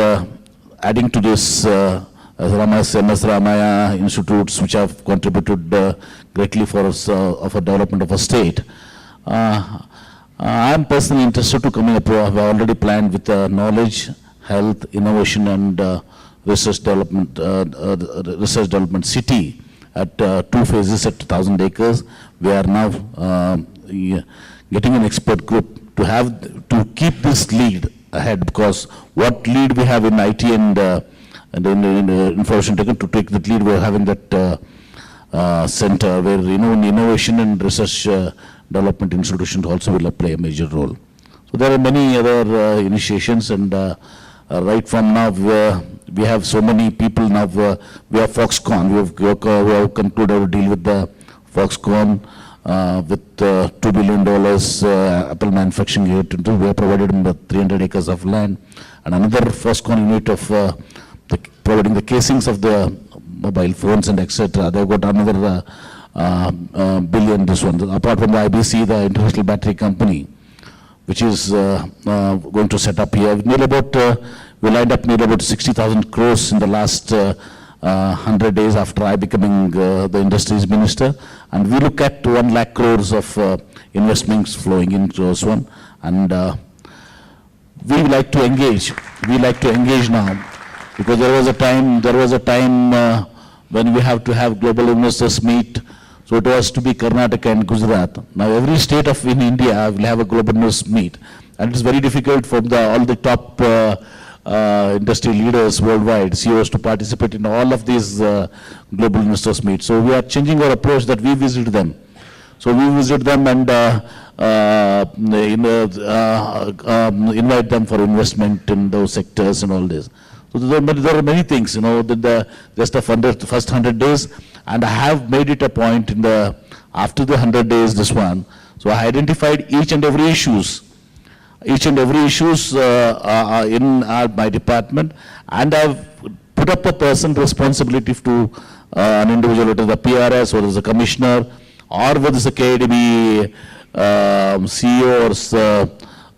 adding to this Ramaiah institutes which have contributed greatly for us of a development of a state. I am personally interested to coming up. I have already planned with knowledge, health, innovation, and research development city at 2 phases at 1,000 acres. We are now getting an expert group to keep this lead ahead, because what lead we have in IT and in information technology, to take that lead, we are having that center where innovation and research development institutions also will play a major role. So there are many other initiations, and right from now we have so many people now. We have Foxconn. We have concluded a deal with the Foxconn with $2 billion Apple manufacturing unit. We have provided them with 300 acres of land, and another Foxconn unit of providing the casings of the mobile phones and etc. They've got another billion. This one, apart from the IBC, the International Battery Company, which is going to set up here. We lined up nearly about 60,000 crores in the last 100 days after I becoming the industries minister, and we look at 1 lakh crores of investments flowing into this one, and we like to engage. We like to engage now, because there was a time when we have to have global investors meet. So it was to be Karnataka and Gujarat. Now every state in India will have a global investors meet, and it's very difficult for all the top industry leaders worldwide, CEOs, to participate in all of these global investors meet. So we are changing our approach that we visit them. So we visit them and invite them for investment in those sectors and all this. So there are many things, just the first 100 days, and I have made it a point after the 100 days, this one. So I identified each and every issues in my department, and I've put up a person responsibility to an individual, whether the PRS or the commissioner, or whether it's a KDB CEO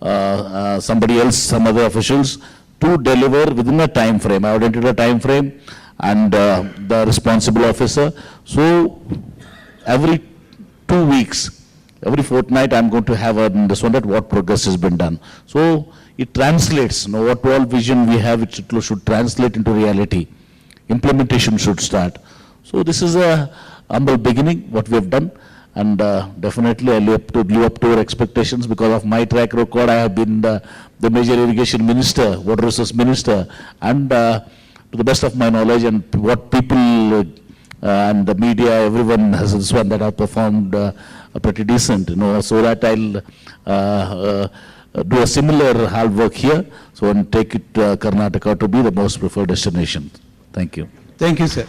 or somebody else, some other officials, to deliver within a time frame. I identified a time frame and the responsible officer. So every 2 weeks, every fortnight, I'm going to have this one, that what progress has been done. So it translates, what all vision we have, it should translate into reality. Implementation should start. So this is a humble beginning, what we have done. And definitely I live up to our expectations. Because of my track record, I have been the major irrigation minister, water resource minister, and to the best of my knowledge, and what people and the media, everyone has this one, that have performed pretty decent, so that I'll do a similar hard work here, so and take it Karnataka to be the most preferred destination. Thank you. Thank you, sir.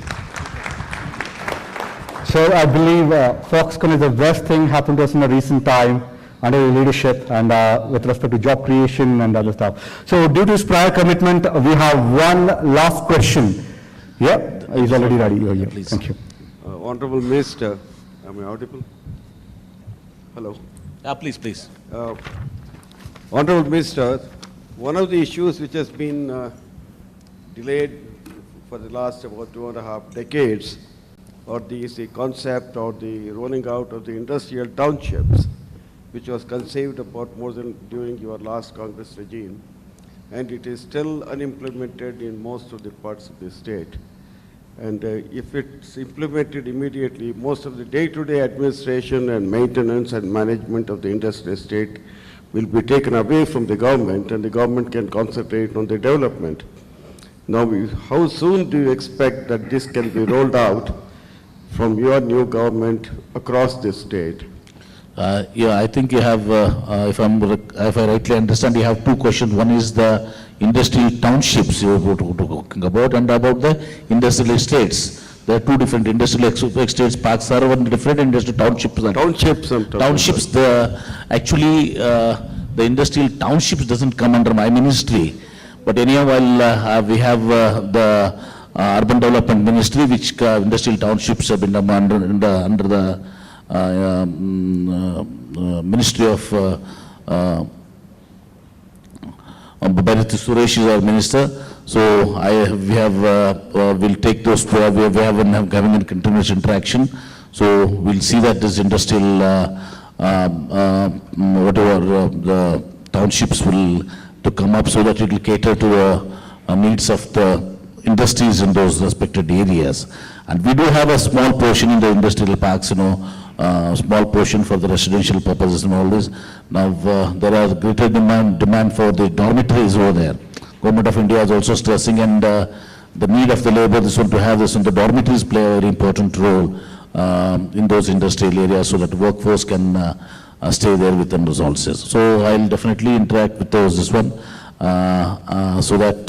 So I believe Foxconn is the best thing happened to us in a recent time under your leadership, and with respect to job creation and other stuff. So due to his prior commitment, we have one last question. Yeah, he's already ready. You're here. Please. Thank you. Honorable Minister, am I audible? Hello. Please. Honorable Minister, one of the issues which has been delayed for the last about 2.5 decades, or the concept or the rolling out of the industrial townships, which was conceived about more than during your last Congress regime, and it is still unimplemented in most of the parts of the state. And if it's implemented immediately, most of the day-to-day administration and maintenance and management of the industrial estate will be taken away from the government, and the government can concentrate on the development. Now, how soon do you expect that this can be rolled out from your new government across the state? I think you have, if I rightly understand, you have two questions. One is the industrial townships you were talking about, and about the industrial estates. There are two different industrial estates. Parks are one different, industrial townships. Townships. Townships. Actually, the industrial townships doesn't come under my ministry. But anyhow, while we have the Urban Development Ministry, which industrial townships have been under the Ministry of Bharati Suresh is our minister. So we'll take those. We have having a continuous interaction. So we'll see that this industrial whatever the townships will to come up, so that it will cater to the needs of the industries in those respected areas. And we do have a small portion in the industrial parks, small portion for the residential purposes and all this. Now, there are greater demand for the dormitories over there. Government of India is also stressing, and the need of the labor, this one to have this, and the dormitories play a very important role in those industrial areas, so that workforce can stay there with unresolved cases. So I'll definitely interact with this one, so that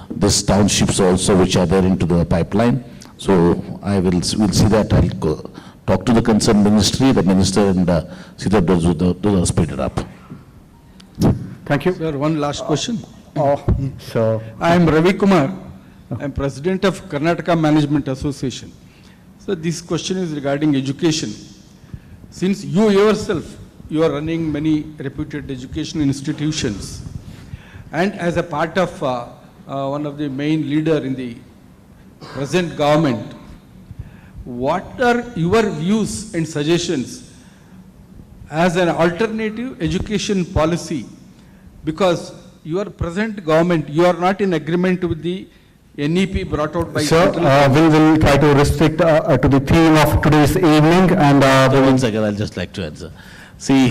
this townships also which are there into the pipeline. So we'll see that. I'll go talk to the concerned ministry, the minister, and see that those are speeded up. Thank you. Sir, one last question. So, I am Ravi Kumar. I am president of Karnataka Management Association. So this question is regarding education. Since you yourself, you are running many reputed education institutions, and as a part of one of the main leader in the present government, what are your views and suggestions as an alternative education policy? Because your present government, you are not in agreement with the NEP brought out by sir, central we will try to restrict to the theme of today's evening, and we will... One second, I'll just like to answer. See,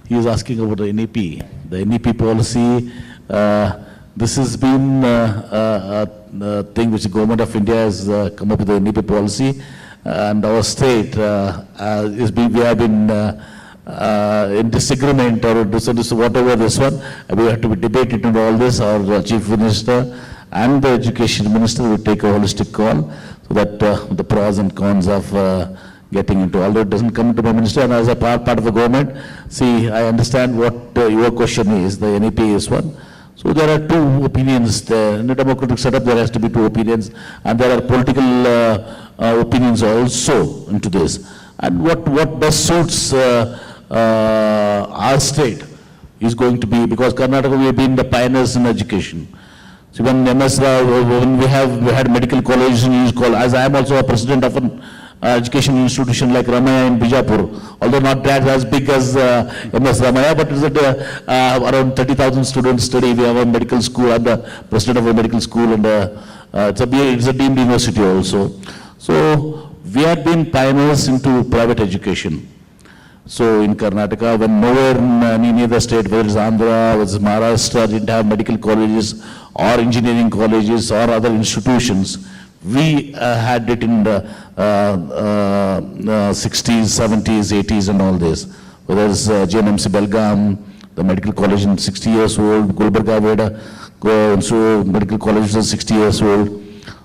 he is asking about the NEP. The NEP policy, this has been a thing which the government of India has come up with the NEP policy, and our state we have been in disagreement or whatever this one. We have to be debated into all this. Our chief minister and the education minister will take a holistic call, so that the pros and cons of getting into, although it doesn't come to my minister and as a part of the government. See, I understand what your question is. The NEP is one. So there are two opinions there. In a democratic setup, there has to be two opinions, and there are political opinions also into this. And what best suits our state is going to be, because Karnataka, we have been the pioneers in education. So when when we had medical colleges, as I am also a president of an education institution like Ramaiah in Bijapur, although not that as big as MS Ramaiah, but it's around 30,000 students study. We have a medical school. I'm the president of a medical school, and it's a deemed university also. So we have been pioneers into private education. So in Karnataka, when nowhere in any other state, whether it's Andhra, whether it's Maharashtra, didn't have medical colleges or engineering colleges or other institutions, we had it in the 60s, 70s, 80s and all this. Whether it's JNMC Belgaum, the medical college in 60 years old, Gulbarga Veda, so medical college is 60 years old.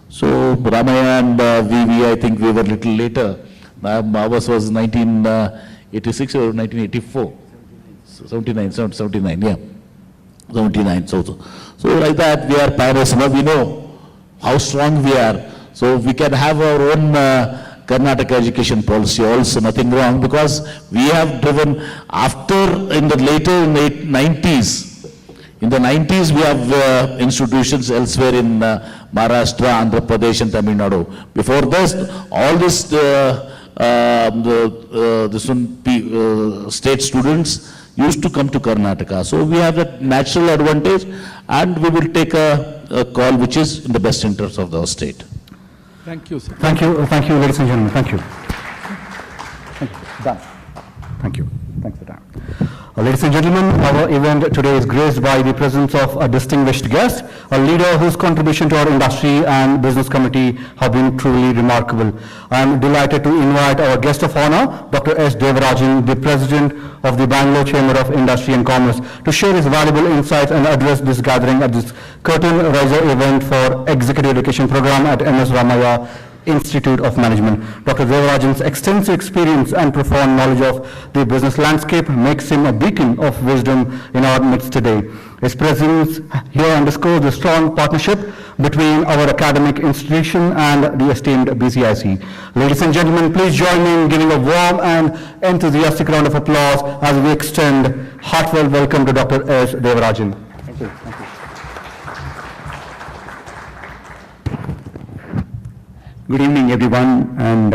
So Ramaiah and I think we were a little later. Ours was 1986 or 1984? 79, yeah. 79, so like that, we are pioneers. Now we know how strong we are. So we can have our own Karnataka education policy also, nothing wrong, because we have driven in the later 90s. In the 90s, we have institutions elsewhere in Maharashtra, Andhra Pradesh and Tamil Nadu. Before this, all this, state students used to come to Karnataka. So we have that natural advantage, and we will take a call which is in the best interest of the state. Thank you, sir. Thank you, ladies and gentlemen. Thank you. Done. Thank you. Thanks for that. Ladies and gentlemen, our event today is graced by the presence of a distinguished guest, a leader whose contribution to our industry and business committee have been truly remarkable. I am delighted to invite our guest of honor, Dr. S. Devarajan, the President of the Bangalore Chamber of Industry and Commerce, to share his valuable insights and address this gathering at this curtain raiser event for Executive Education Program at MS Ramaiah Institute of Management. Dr. Devarajan's extensive experience and profound knowledge of the business landscape makes him a beacon of wisdom in our midst today. His presence here underscores the strong partnership between our academic institution and the esteemed BCIC. Ladies and gentlemen, please join me in giving a warm and enthusiastic round of applause as we extend heartfelt welcome to Dr. S. Devarajan. Thank you. Thank you. Good evening, everyone, and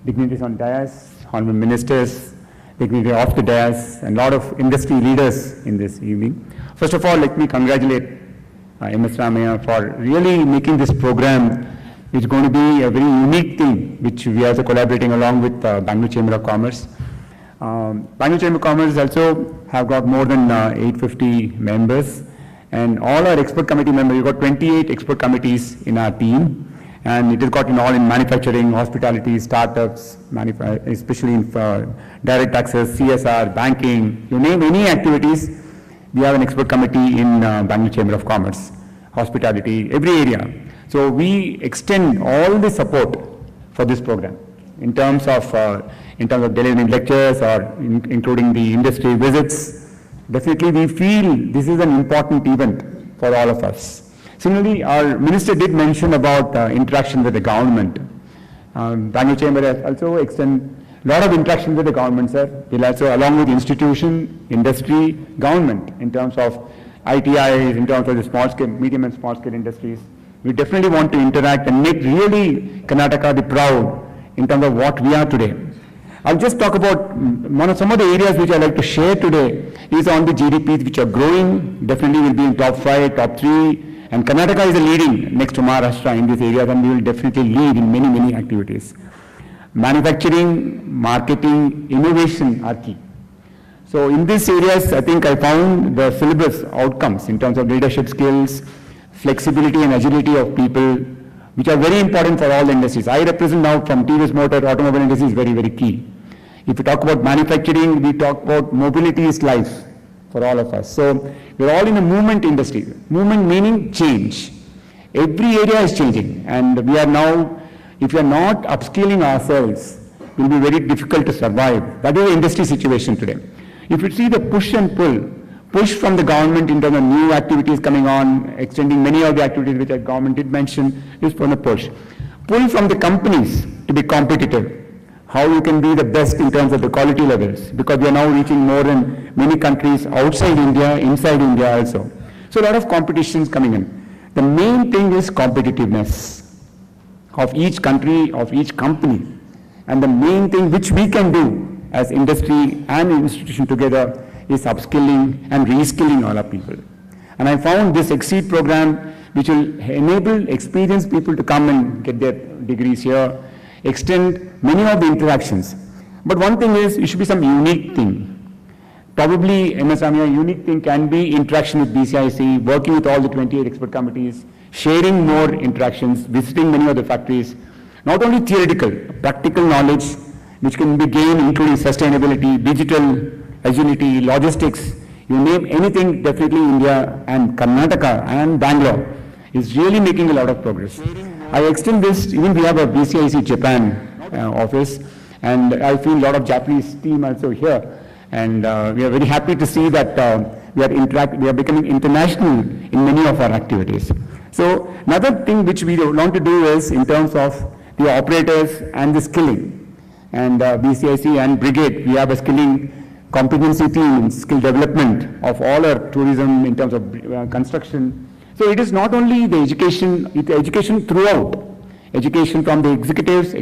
dignitaries on dais, honorable ministers, dignitaries off the dais, and a lot of industry leaders in this evening. First of all, let me congratulate MS Ramaiah for really making this program, which is going to be a very unique thing, which we are collaborating along with Bangalore Chamber of Commerce. Bangalore Chamber of Commerce also have got more than 850 members, and all our expert committee members, we've got 28 expert committees in our team. And it has got all in manufacturing, hospitality, startups, especially in direct access, CSR, banking, you name any activities, we have an expert committee in Bangalore Chamber of Commerce, hospitality, every area. So we extend all the support for this program in terms of delivering lectures or including the industry visits. Definitely we feel this is an important event for all of us. Similarly, our minister did mention about interaction with the government. Bangalore Chamber has also extend a lot of interaction with the government, sir. We'll also, along with institution, industry, government, in terms of ITIs, in terms of the small scale, medium and small scale industries. We definitely want to interact and make really Karnataka the proud in terms of what we are today. I'll just talk about some of the areas which I'd like to share today is on the GDPs which are growing, definitely will be in top 5, top 3, and Karnataka is leading next to Maharashtra in these areas, and we will definitely lead in many, many activities. Manufacturing, marketing, innovation are key. So in these areas, I think I found the syllabus outcomes in terms of leadership skills, flexibility and agility of people, which are very important for all the industries. I represent now from TVS Motor, automobile industry is very, very key. If we talk about manufacturing, we talk about mobility is life for all of us. So we're all in a movement industry. Movement meaning change. Every area is changing, and we are now, if we are not upskilling ourselves, it will be very difficult to survive. That is the industry situation today. If you see the push and push from the government in terms of new activities coming on, extending many of the activities which the government did mention, is from the push. Pull from the companies to be competitive. How you can be the best in terms of the quality levels, because we are now reaching more in many countries outside India, inside India also. So a lot of competitions coming in. The main thing is competitiveness of each country, of each company. And the main thing which we can do as industry and institution together is upskilling and reskilling all our people. And I found this XCEED program which will enable experienced people to come and get their degrees here, extend many of the interactions. But one thing is, it should be some unique thing. Probably, MS Ramaiah, unique thing can be interaction with BCIC, working with all the 28 expert committees, sharing more interactions, visiting many of the factories. Not only theoretical, practical knowledge, which can be gained including sustainability, digital, agility, logistics, you name anything, definitely India and Karnataka and Bangalore is really making a lot of progress. I extend this, even we have a BCIC Japan office, and I feel a lot of Japanese team also here, and we are very happy to see that we are becoming international in many of our activities. So another thing which we want to do is in terms of the operators and the skilling, and BCIC and Brigade, we have a skilling competency team, skill development of all our tourism in terms of construction. So it is not only the education, it's education throughout. Education from the executives,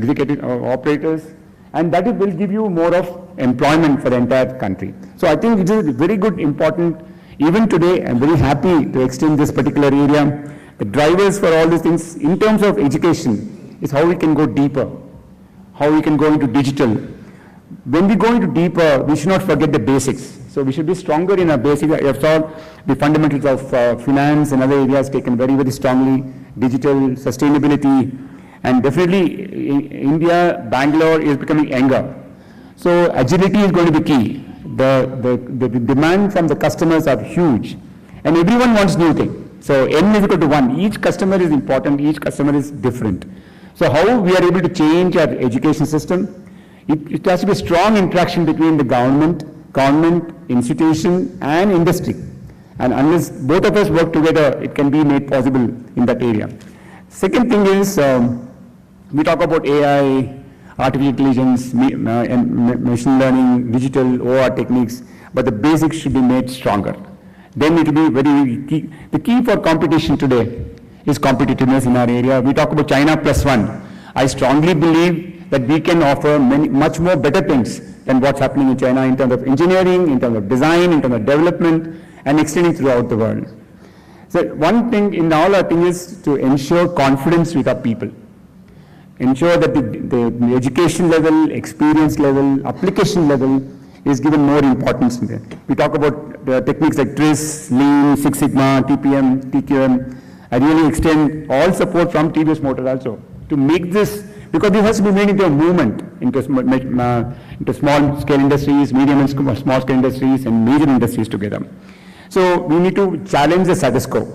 operators, and that will give you more of employment for the entire country. So I think it is very good, important. Even today, I'm very happy to extend this particular area. The drivers for all these things in terms of education is how we can go deeper, how we can go into digital. When we go into deeper, we should not forget the basics. So we should be stronger in our basics. I saw the fundamentals of finance and other areas taken very, very strongly, digital, sustainability, and definitely India, Bangalore is becoming younger. So agility is going to be key. The demand from the customers are huge, and everyone wants new things. So N is equal to 1. Each customer is important, each customer is different. So how we are able to change our education system? It has to be a strong interaction between the government, institution, and industry. And unless both of us work together, it can be made possible in that area. Second thing is, we talk about AI, artificial intelligence, machine learning, digital, OR techniques, but the basics should be made stronger. Then it will be very key. The key for competition today is competitiveness in our area. We talk about China +1. I strongly believe that we can offer much more better things than what's happening in China in terms of engineering, in terms of design, in terms of development, and extending throughout the world. So one thing in all our thing is to ensure confidence with our people. Ensure that the education level, experience level, application level is given more importance in there. We talk about the techniques like TRIS, Lean, Six Sigma, TPM, TQM. I really extend all support from TVS Motor also to make this, because this has to be made into a movement, into small scale industries, medium and small scale industries, and major industries together. So we need to challenge the status quo.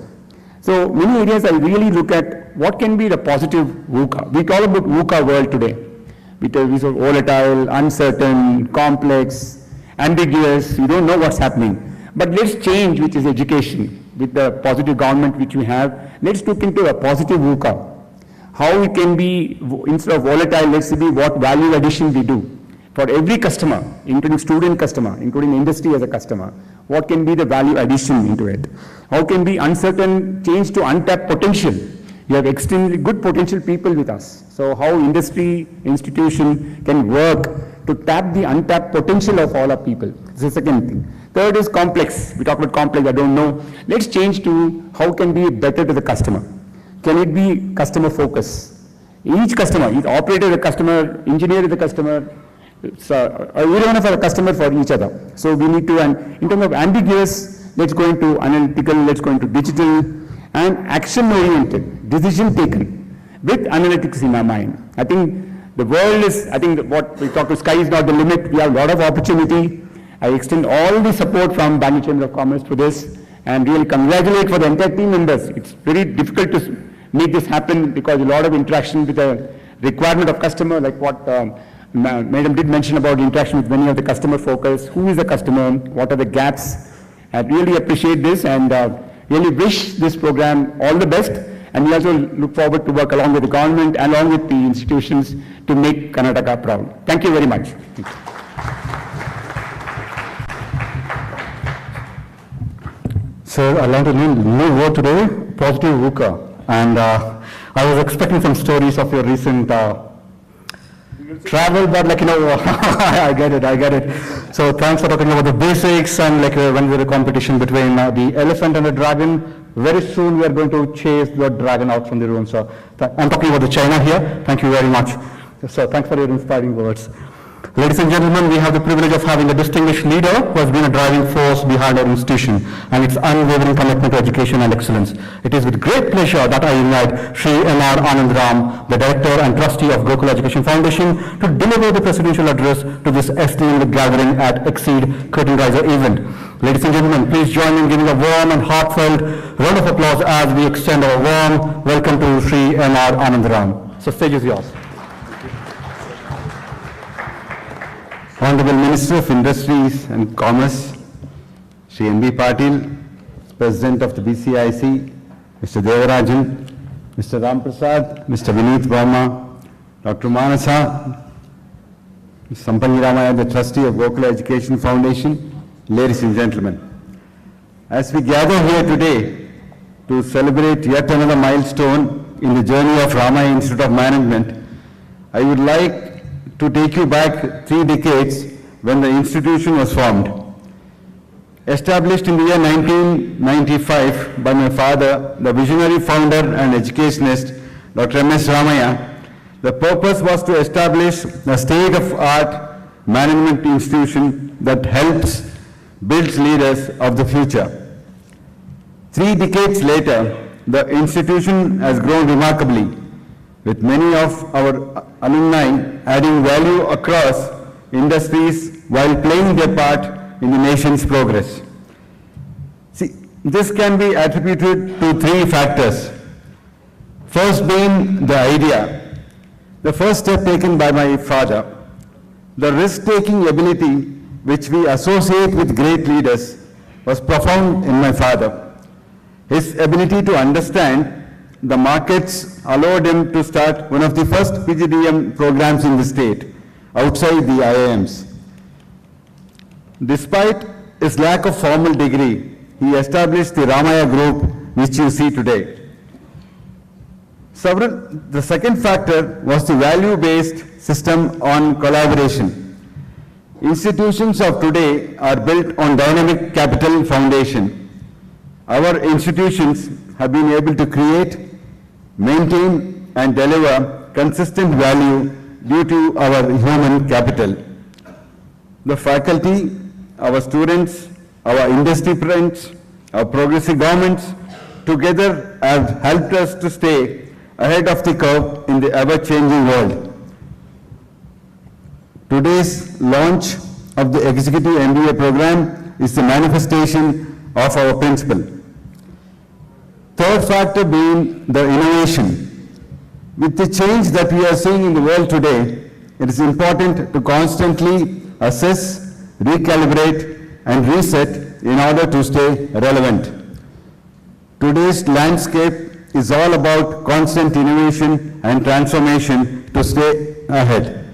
So many areas I really look at what can be the positive VUCA. We talk about VUCA world today. We are volatile, uncertain, complex, ambiguous, you don't know what's happening. But let's change, which is education, with the positive government which we have. Let's look into a positive VUCA. How we can be, instead of volatile, let's see what value addition we do. For every customer, including student customer, including industry as a customer, what can be the value addition into it? How can be uncertain change to untapped potential? You have extremely good potential people with us. So how industry, institution can work to tap the untapped potential of all our people. This is the second thing. Third is complex. We talk about complex, I don't know. Let's change to how can be better to the customer. Can it be customer focus? Each customer, each operator is a customer, engineer is a customer, every one of our customer for each other. So we need to, and in terms of ambiguous, let's go into analytical, let's go into digital, and action-oriented, decision taken with analytics in our mind. I think the world is, I think what we talk to, sky is not the limit. We have a lot of opportunity. I extend all the support from Bangalore Chamber of Commerce to this, and really congratulate for the entire team members. It's very difficult to make this happen because a lot of interaction with the requirement of customer, like what Madam did mention about interaction with many of the customer focus. Who is the customer? What are the gaps? I really appreciate this and really wish this program all the best. And we also look forward to work along with the government and along with the institutions to make Karnataka proud. Thank you very much. Sir, I learned a new word today, positive VUCA. And I was expecting some stories of your recent travel, but I get it. So thanks for talking about the basics and when there's a competition between the elephant and the dragon. Very soon we are going to chase the dragon out from the room. So I'm talking about the China here. Thank you very much. So thanks for your inspiring words. Ladies and gentlemen, we have the privilege of having a distinguished leader who has been a driving force behind our institution and its unwavering commitment to education and excellence. It is with great pleasure that I invite Shri M.R. Anandram, the Director and Trustee of Gokul Education Foundation, to deliver the presidential address to this esteemed gathering at XCEED Curtain Riser event. Ladies and gentlemen, please join me in giving a warm and heartfelt round of applause as we extend our warm welcome to Shri M.R. Anandram. So stage is yours. Honorable Minister of Industries and Commerce, Shri M.B. Patil, President of the BCIC, Mr. Devarajan, Mr. Ram Prasad, Mr. Vineet Verma, Dr. Manasa, Sampangi Ramaiah, the Trustee of Gokul Education Foundation, ladies and gentlemen. As we gather here today to celebrate yet another milestone in the journey of Ramaiah Institute of Management, I would like to take you back 3 decades when the institution was formed. Established in the year 1995 by my father, the visionary founder and educationist, Dr. M.S. Ramaiah, the purpose was to establish a state-of-art management institution that helps build leaders of the future. 3 decades later, the institution has grown remarkably, with many of our alumni adding value across industries while playing their part in the nation's progress. See, this can be attributed to 3 factors. First being the idea, the first step taken by my father, the risk-taking ability which we associate with great leaders was profound in my father. His ability to understand the markets allowed him to start one of the first PGDM programs in the state, outside the IIMs. Despite his lack of formal degree, he established the Ramaiah Group, which you see today. The second factor was the value-based system on collaboration. Institutions of today are built on dynamic capital foundation. Our institutions have been able to create, maintain and deliver consistent value due to our human capital. The faculty, our students, our industry friends, our progressive governments together have helped us to stay ahead of the curve in the ever-changing world. Today's launch of the Executive MBA program is the manifestation of our principle. Third factor being the innovation. With the change that we are seeing in the world today, it is important to constantly assess, recalibrate, and reset in order to stay relevant. Today's landscape is all about constant innovation and transformation to stay ahead.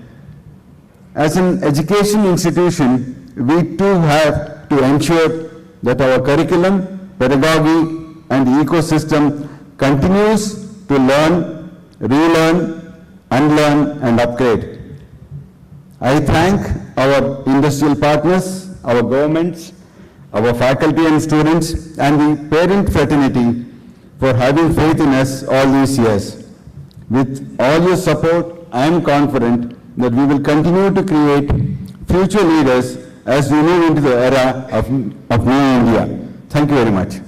As an education institution, we too have to ensure that our curriculum, pedagogy, and ecosystem continues to learn, relearn, unlearn, and upgrade. I thank our industrial partners, our governments, our faculty and students, and the parent fraternity for having faith in us all these years. With all your support, I am confident that we will continue to create future leaders as we move into the era of New India. Thank you very much.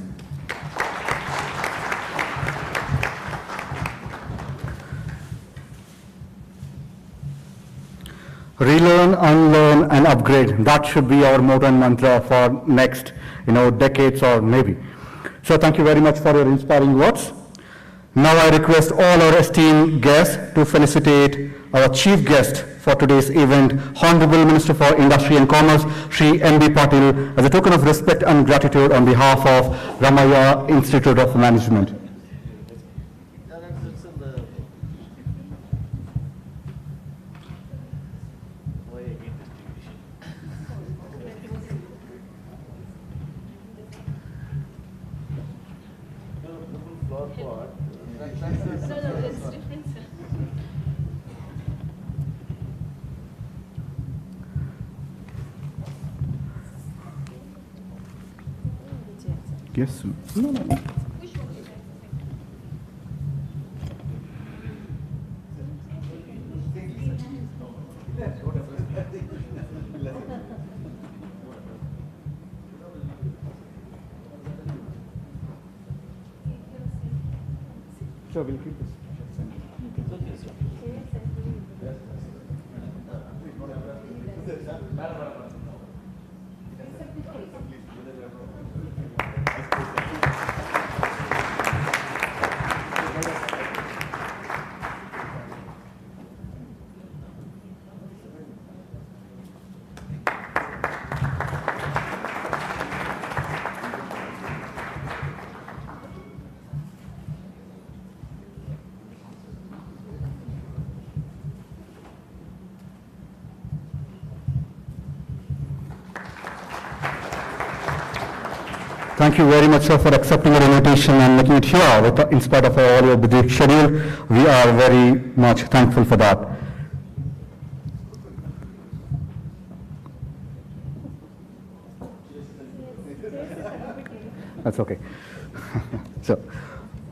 Relearn, unlearn, and upgrade. That should be our motto and mantra for next, decades or maybe. So thank you very much for your inspiring words. Now I request all our esteemed guests to felicitate our chief guest for today's event, Honorable Minister for Industry and Commerce, Shri M.B. Patil, as a token of respect and gratitude on behalf of Ramaiah Institute of Management. Yes. No. Sure, we'll keep this. Thank you very much, sir, for accepting our invitation and making it here in spite of all your busy schedule. We are very much thankful for that. That's okay. So,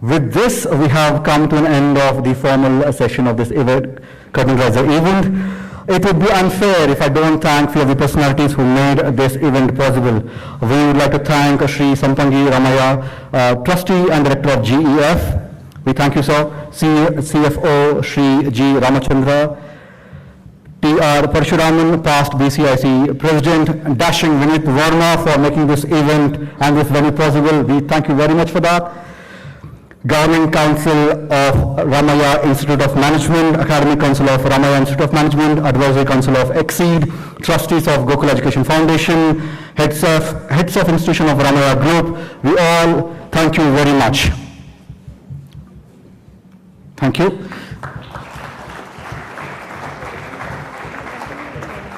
with this, we have come to an end of the formal session of this event, Curtain Raiser event. It would be unfair if I don't thank few of the personalities who made this event possible. We would like to thank Shri Sampangi Ramaiah, Trustee and Director of GEF. We thank you, sir. CFO Shri G. Ramachandra, T.R. Parshuraman, past BCIC President, Dashing Vinit Verma for making this event and this venue possible. We thank you very much for that. Governing Council of Ramaiah Institute of Management, Academic Council of Ramaiah Institute of Management, Advisory Council of XCEED, Trustees of Gokul Education Foundation, Heads of Institution of Ramaiah Group. We all thank you very much. Thank you.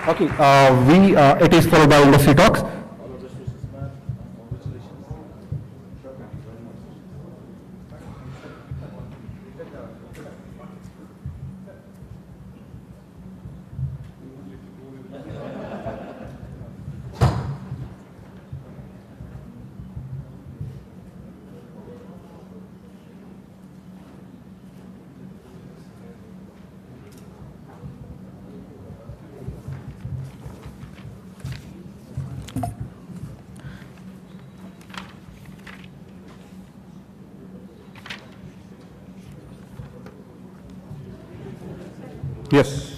Okay, it is followed by industry talks. Yes.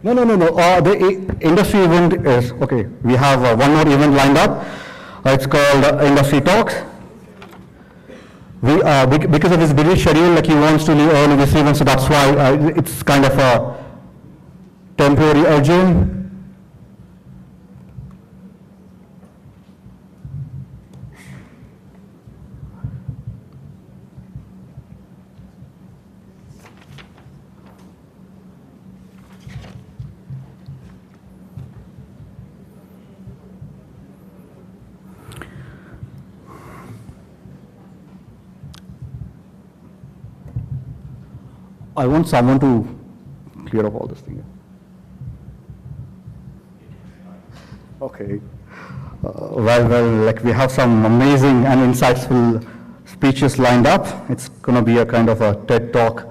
No. The industry event is, okay, we have one more event lined up. It's called Industry Talks. Because of his busy schedule, like he wants to leave early this evening, so that's why it's kind of a temporary urgent. I want someone to clear up all this thing. Okay. Well, like we have some amazing and insightful speeches lined up. It's going to be a kind of a TED Talk.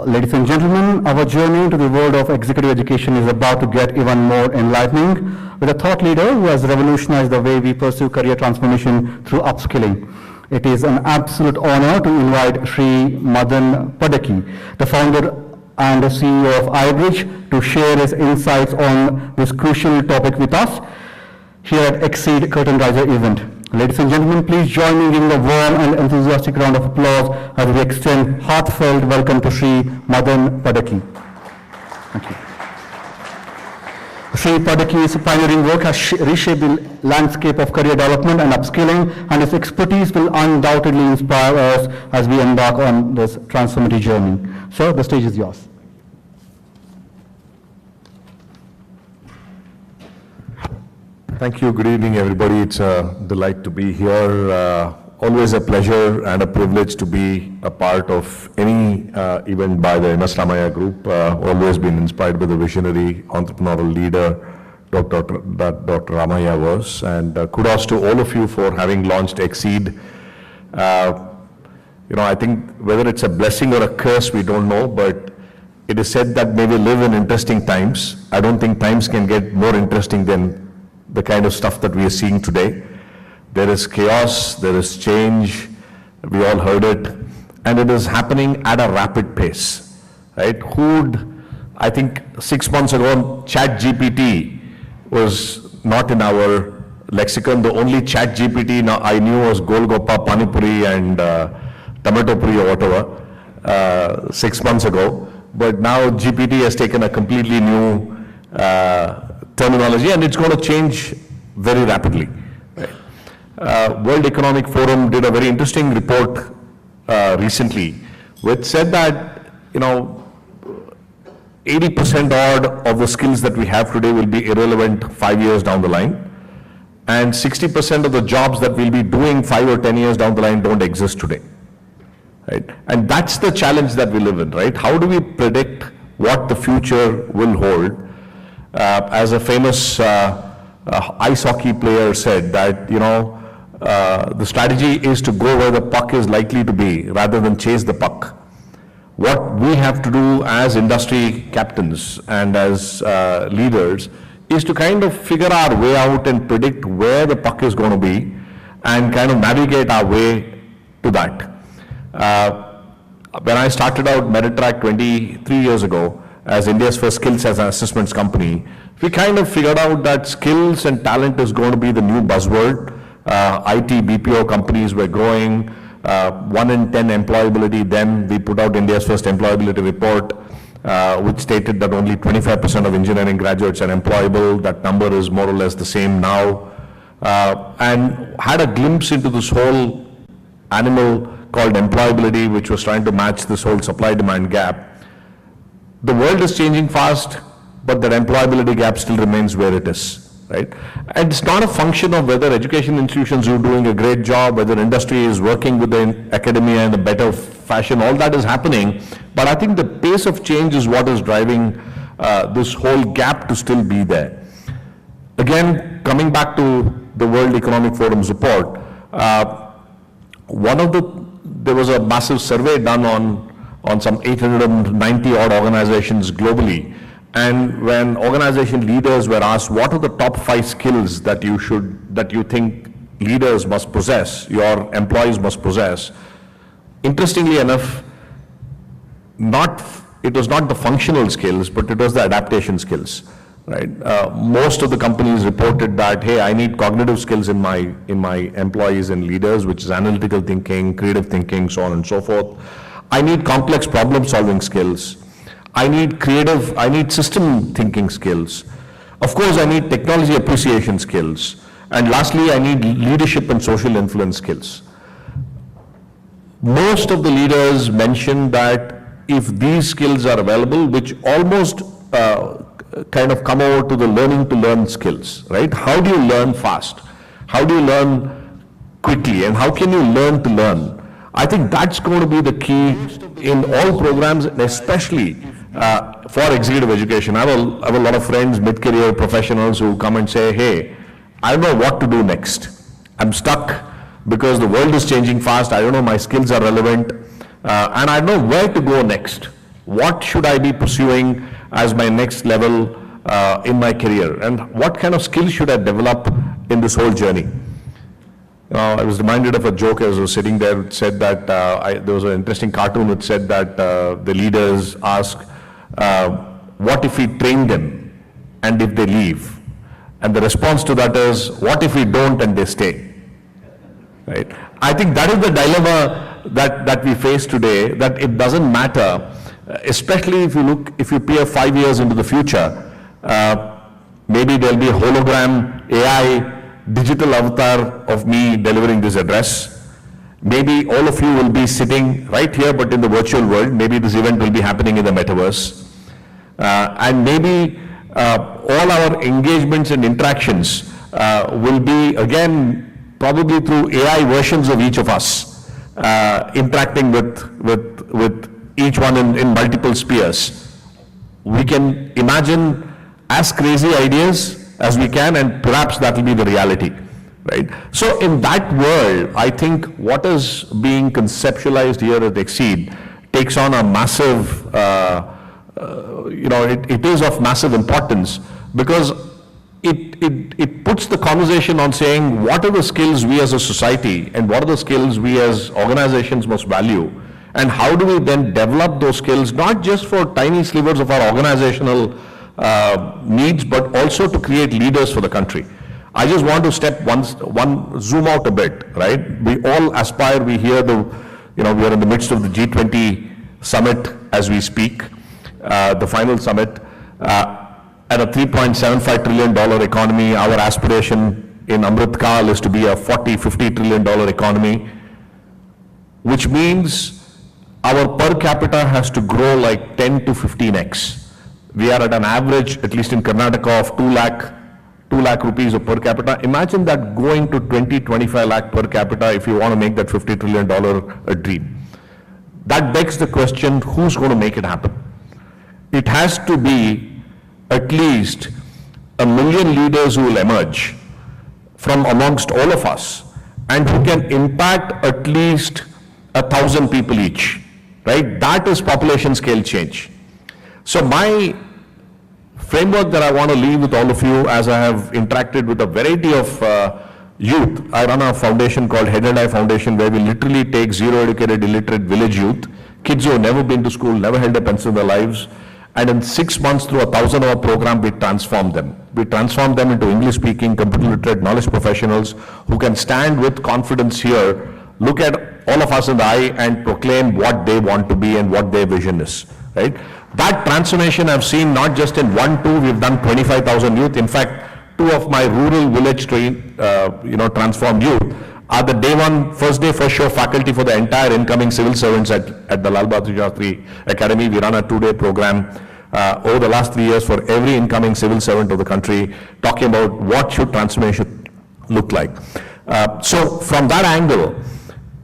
Ladies and gentlemen, our journey into the world of executive education is about to get even more enlightening with a thought leader who has revolutionized the way we pursue career transformation through upskilling. It is an absolute honor to invite Sri Madan Padaki, the founder and the CEO of iBridge, to share his insights on this crucial topic with us here at XCEED Curtain Riser event. Ladies and gentlemen, please join me in giving a warm and enthusiastic round of applause as we extend heartfelt welcome to Sri Madan Padaki. Thank you. Sri Padaki's pioneering work has reshaped the landscape of career development and upskilling, and his expertise will undoubtedly inspire us as we embark on this transformative journey. Sir, the stage is yours. Thank you. Good evening, everybody. It's a delight to be here. Always a pleasure and a privilege to be a part of any event by the MS Ramaiah Group. Always been inspired by the visionary entrepreneurial leader Dr. Ramaiah was. And kudos to all of you for having launched XCEED. I think whether it's a blessing or a curse, we don't know, but it is said that may we live in interesting times. I don't think times can get more interesting than the kind of stuff that we are seeing today. There is chaos, there is change, we all heard it, and it is happening at a rapid pace, right? I think 6 months ago, ChatGPT was not in our lexicon. The only ChatGPT I knew was Golgappa, Panipuri, and Tomato Puri or whatever, 6 months ago. But now GPT has taken a completely new terminology, and it's going to change very rapidly. World Economic Forum did a very interesting report recently, which said that 80% odd of the skills that we have today will be irrelevant 5 years down the line, and 60% of the jobs that we'll be doing 5 or 10 years down the line don't exist today. Right? And that's the challenge that we live in, right? How do we predict what the future will hold? As a famous ice hockey player said that, the strategy is to go where the puck is likely to be rather than chase the puck. What we have to do as industry captains and as leaders is to kind of figure our way out and predict where the puck is going to be and kind of navigate our way to that. When I started out Meritrack 23 years ago as India's first skills as an assessments company, we kind of figured out that skills and talent is going to be the new buzzword. IT, BPO companies were growing. 1 in 10 employability. Then we put out India's first employability report, which stated that only 25% of engineering graduates are employable. That number is more or less the same now. And had a glimpse into this whole animal called employability, which was trying to match this whole supply-demand gap. The world is changing fast, but that employability gap still remains where it is. Right? And it's not a function of whether education institutions are doing a great job, whether industry is working with the academia in a better fashion. All that is happening, but I think the pace of change is what is driving this whole gap to still be there. Again, coming back to the World Economic Forum's report, there was a massive survey done on some 890 odd organizations globally. And when organization leaders were asked, what are the top 5 skills that you think leaders must possess, your employees must possess. Interestingly enough, it was not the functional skills, but it was the adaptation skills, right? Most of the companies reported that, hey, I need cognitive skills in my employees and leaders, which is analytical thinking, creative thinking, so on and so forth. I need complex problem-solving skills. I need system thinking skills. Of course, I need technology appreciation skills. And lastly, I need leadership and social influence skills. Most of the leaders mentioned that if these skills are available, which almost kind of come over to the learning to learn skills, right? How do you learn fast? How do you learn quickly? And how can you learn to learn? I think that's going to be the key in all programs, and especially for executive education. I have a lot of friends, mid-career professionals who come and say, hey, I don't know what to do next. I'm stuck because the world is changing fast. I don't know my skills are relevant. And I don't know where to go next. What should I be pursuing as my next level in my career? And what kind of skills should I develop in this whole journey? I was reminded of a joke as I was sitting there. It said that, there was an interesting cartoon that said that the leaders ask, what if we train them and if they leave? And the response to that is, what if we don't and they stay? Right? I think that is the dilemma that we face today, that it doesn't matter, especially if you peer 5 years into the future, maybe there'll be a hologram, AI, digital avatar of me delivering this address. Maybe all of you will be sitting right here, but in the virtual world. Maybe this event will be happening in the metaverse. And maybe all our engagements and interactions will be, again, probably through AI versions of each of us, interacting with each one in multiple spheres. We can imagine as crazy ideas as we can, and perhaps that will be the reality, right? So in that world, I think what is being conceptualized here at XCEED takes on a massive, it is of massive importance, because it puts the conversation on saying, what are the skills we as a society and what are the skills we as organizations must value, and how do we then develop those skills, not just for tiny slivers of our organizational needs, but also to create leaders for the country. I just want to zoom out a bit, right? We all aspire, we hear we are in the midst of the G20 summit as we speak, the final summit. At a $3.75 trillion economy, our aspiration in Amrit Kaal is to be a $40-50 trillion economy, which means our per capita has to grow like 10 to 15x. We are at an average, at least in Karnataka, of 2 lakh rupees of per capita. Imagine that going to 20-25 lakh per capita if you want to make that $50 trillion a dream. That begs the question, who's going to make it happen? It has to be at least 1 million leaders who will emerge from amongst all of us and who can impact at least 1,000 people each, right? That is population scale change. So my framework that I want to leave with all of you, as I have interacted with a variety of youth, I run a foundation called Head and Eye Foundation, where we literally take zero educated, illiterate village youth, kids who have never been to school, never held a pencil in their lives, and in 6 months through a 1,000-hour program, we transform them. We transform them into English-speaking, computer-literate, knowledge professionals who can stand with confidence here, look at all of us in the eye and proclaim what they want to be and what their vision is, right? That transformation I've seen not just in 1-2, we've done 25,000 youth. In fact, 2 of my rural village transformed youth are the day one, first day, first show faculty for the entire incoming civil servants at the Lal Bahadur Shastri Academy. We run a 2-day program over the last 3 years for every incoming civil servant of the country, talking about what should transformation look like. So from that angle,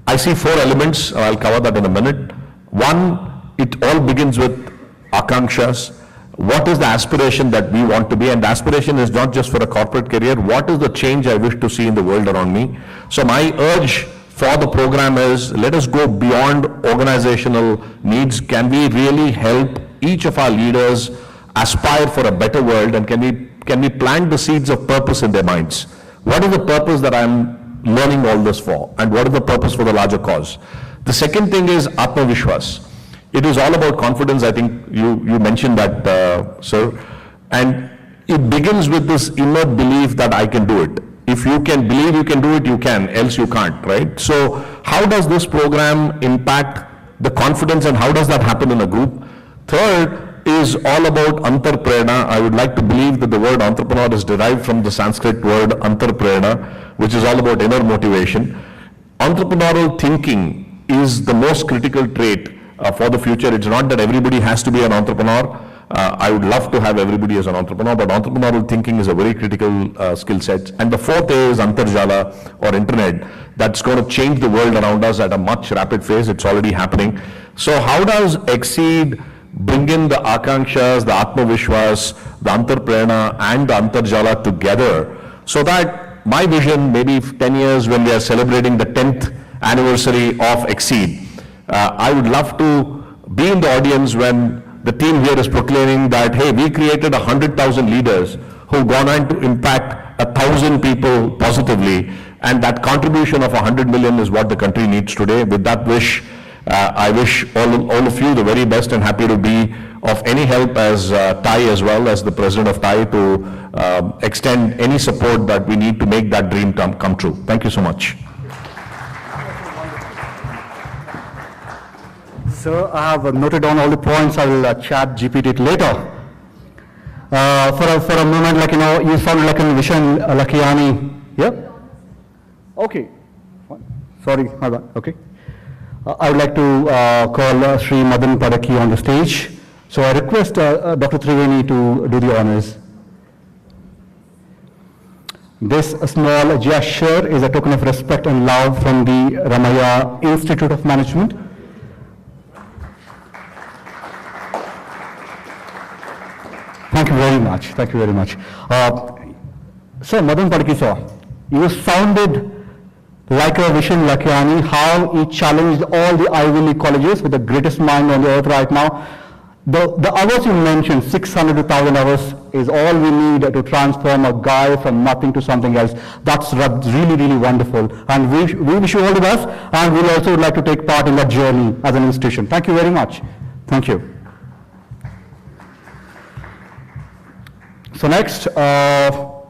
I see 4 elements. I'll cover that in a minute. One, it all begins with Akanksha's. What is the aspiration that we want to be? And the aspiration is not just for a corporate career. What is the change I wish to see in the world around me? So my urge for the program is, let us go beyond organizational needs. Can we really help each of our leaders aspire for a better world, and can we plant the seeds of purpose in their minds? What is the purpose that I'm learning all this for? And what is the purpose for the larger cause? The second thing is Atma Vishwas. It is all about confidence. I think you mentioned that, sir. And it begins with this inner belief that I can do it. If you can believe you can do it, you can, else you can't, right? So how does this program impact the confidence and how does that happen in a group? Third is all about antarprerna. I would like to believe that the word entrepreneur is derived from the Sanskrit word antarprerna, which is all about inner motivation. Entrepreneurial thinking is the most critical trait for the future. It's not that everybody has to be an entrepreneur. I would love to have everybody as an entrepreneur, but entrepreneurial thinking is a very critical skill set. And the fourth is Antarjala or internet. That's going to change the world around us at a much rapid pace. It's already happening. So how does XCEED bring in the Akanksha's, the Atma Vishwas, the Antarprerna and the Antarjala together so that my vision, maybe 10 years when we are celebrating the 10th anniversary of XCEED, I would love to be in the audience when the team here is proclaiming that, hey, we created 100,000 leaders who've gone on to impact 1,000 people positively, and that contribution of 100 million is what the country needs today. With that wish, I wish all of you the very best and happy to be of any help as TAI as well as the president of TAI to extend any support that we need to make that dream come true. Thank you so much. Sir, I have noted down all the points. I will chat GPT it later. For a moment, like, you sound like a Vishan Lakiani. Yeah? Okay. Sorry, hold on. Okay. I would like to call Sri Madan Padaki on the stage. So I request Dr. Triveni to do the honors. This small gesture is a token of respect and love from the Ramaiah Institute of Management. Thank you very much. Thank you very much. Sir, Madan Padaki sir, you sounded like a Vishan Lakiani, how he challenged all the Ivy League colleges with the greatest mind on the earth right now. The hours you mentioned, 600 to 1,000 hours, is all we need to transform a guy from nothing to something else. That's really, really wonderful. And we wish you all the best, and we'll also like to take part in that journey as an institution. Thank you very much. Thank you. So next,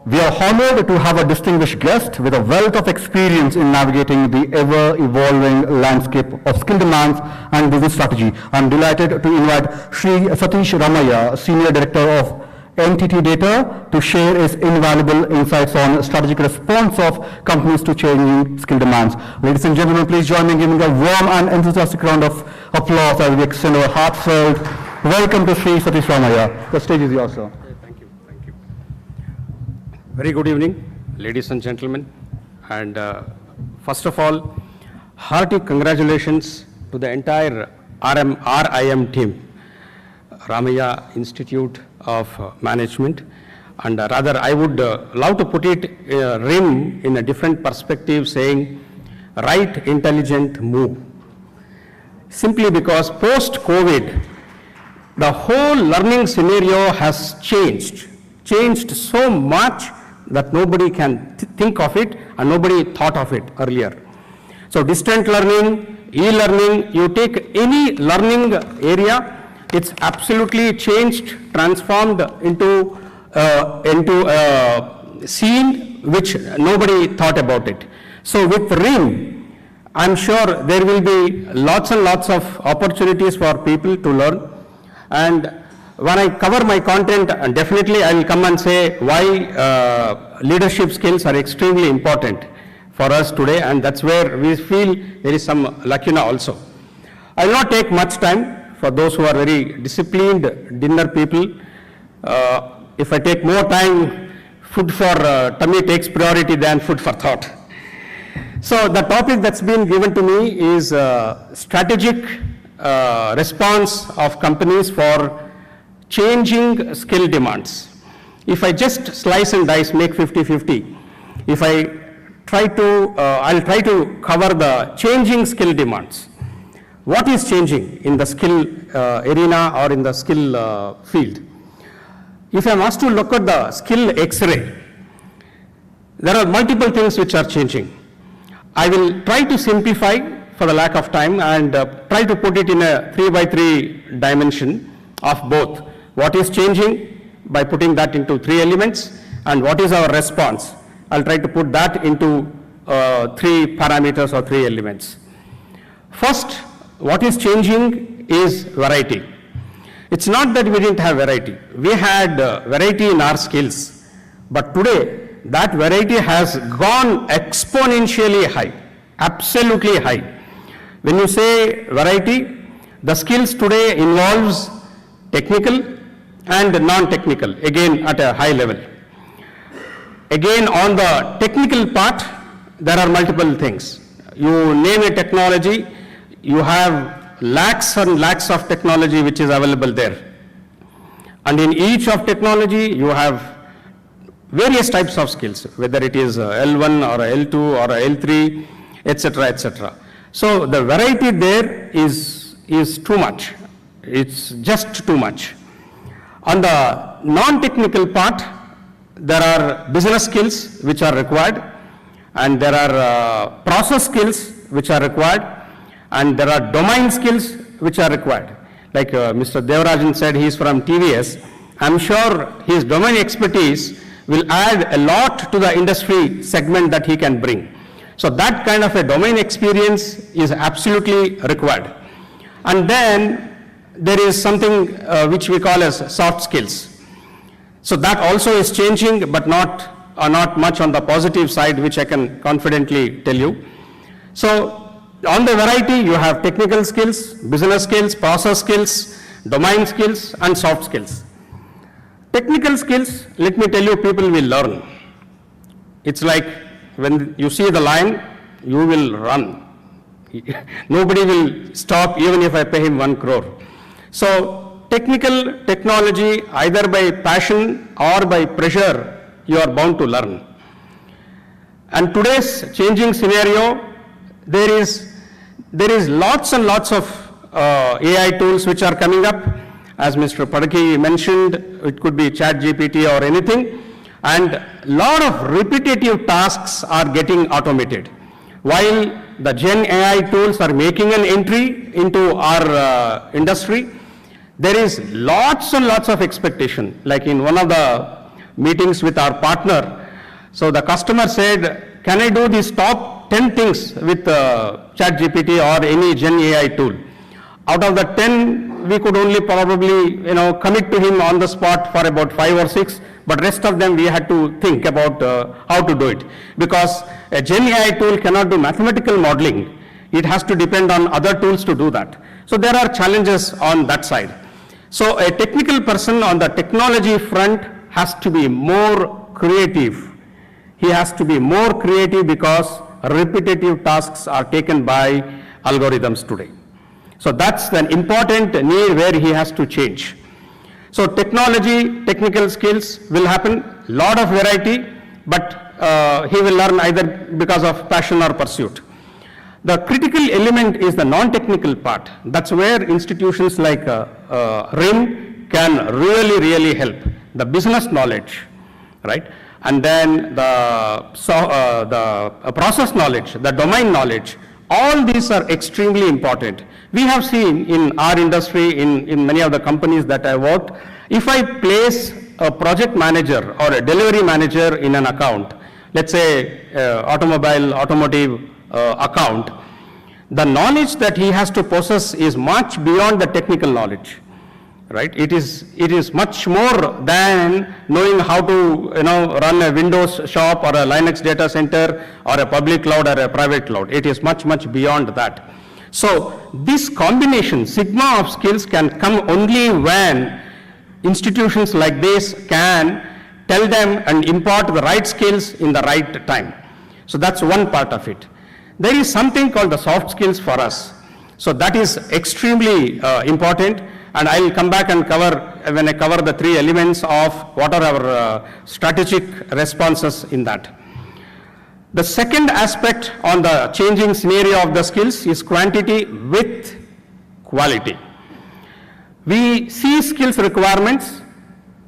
we are honored to have a distinguished guest with a wealth of experience in navigating the ever-evolving landscape of skill demands and business strategy. I'm delighted to invite Sri Satish Ramaiah, Senior Director of NTT Data, to share his invaluable insights on strategic response of companies to changing skill demands. Ladies and gentlemen, please join me in giving a warm and enthusiastic round of applause as we extend our heartfelt welcome to Sri Satish Ramaiah. The stage is yours, sir. Very good evening, ladies and gentlemen. And first of all, hearty congratulations to the entire RIM team, Ramaiah Institute of Management. And rather, I would love to put it RIM in a different perspective, saying right intelligent move. Simply because post-COVID, the whole learning scenario has changed so much that nobody can think of it and nobody thought of it earlier. So distant learning, e-learning, you take any learning area, it's absolutely changed, transformed into a scene which nobody thought about it. So with RIM, I'm sure there will be lots and lots of opportunities for people to learn. And when I cover my content, definitely I will come and say why leadership skills are extremely important for us today, and that's where we feel there is some lacuna also. I will not take much time for those who are very disciplined dinner people. If I take more time, food for tummy takes priority than food for thought. So the topic that's been given to me is strategic response of companies for changing skill demands. If I just slice and dice, make 50-50, if I try to, I'll try to cover the changing skill demands. What is changing in the skill arena or in the skill field? If I'm asked to look at the skill X-ray, there are multiple things which are changing. I will try to simplify for the lack of time and try to put it in a 3x3 dimension of both. What is changing by putting that into 3 elements and what is our response. I'll try to put that into 3 parameters or 3 elements. First, what is changing is variety. It's not that we didn't have variety. We had variety in our skills, but today that variety has gone exponentially high, absolutely high. When you say variety, the skills today involves technical and non-technical, again at a high level. Again, on the technical part, there are multiple things. You name a technology, you have lakhs and lakhs of technology which is available there. And in each of technology, you have various types of skills, whether it is L1 or L2 or L3, etc., etc. So the variety there is too much. It's just too much. On the non-technical part, there are business skills which are required, and there are process skills which are required, and there are domain skills which are required. Like Mr. Devarajan said, he is from TVS. I'm sure his domain expertise will add a lot to the industry segment that he can bring. So that kind of a domain experience is absolutely required. And then there is something which we call as soft skills. So that also is changing, but not much on the positive side, which I can confidently tell you. So on the variety, you have technical skills, business skills, process skills, domain skills, and soft skills. Technical skills, let me tell you, people will learn. It's like when you see the lion, you will run. Nobody will stop even if I pay him 1 crore. So technical technology, either by passion or by pressure, you are bound to learn. And today's changing scenario, there is lots and lots of AI tools which are coming up. As Mr. Padaki mentioned, it could be ChatGPT or anything, and a lot of repetitive tasks are getting automated. While the Gen AI tools are making an entry into our industry, there is lots and lots of expectation. Like in one of the meetings with our partner, so the customer said, can I do these top 10 things with ChatGPT or any Gen AI tool? Out of the 10, we could only probably, commit to him on the spot for about 5 or 6, but rest of them we had to think about how to do it. Because a Gen AI tool cannot do mathematical modeling. It has to depend on other tools to do that. So there are challenges on that side. So a technical person on the technology front has to be more creative. He has to be more creative because repetitive tasks are taken by algorithms today. So that's an important need where he has to change. So technology, technical skills will happen, lot of variety, but he will learn either because of passion or pursuit. The critical element is the non-technical part. That's where institutions like RIM can really help. The business knowledge, right? And then the process knowledge, the domain knowledge, all these are extremely important. We have seen in our industry, in many of the companies that I worked, if I place a project manager or a delivery manager in an account, let's say automotive account, the knowledge that he has to possess is much beyond the technical knowledge, right? It is much more than knowing how to run a Windows shop or a Linux data center or a public cloud or a private cloud. It is much beyond that. So this combination, sigma of skills, can come only when institutions like this can tell them and impart the right skills in the right time. So that's one part of it. There is something called the soft skills for us. So that is extremely important, and I will come back and cover, when I cover the 3 elements of what are our strategic responses in that. The second aspect on the changing scenario of the skills is quantity with quality. We see skills requirements,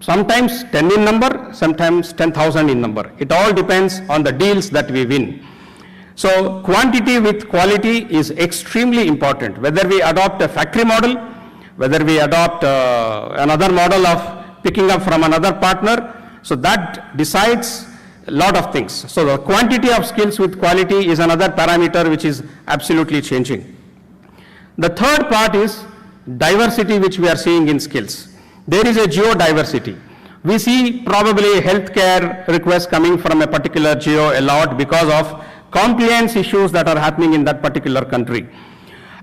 sometimes 10 in number, sometimes 10,000 in number. It all depends on the deals that we win. So quantity with quality is extremely important. Whether we adopt a factory model, whether we adopt another model of picking up from another partner, so that decides a lot of things. So the quantity of skills with quality is another parameter which is absolutely changing. The third part is diversity which we are seeing in skills. There is a geo-diversity. We see probably healthcare requests coming from a particular geo a lot because of compliance issues that are happening in that particular country.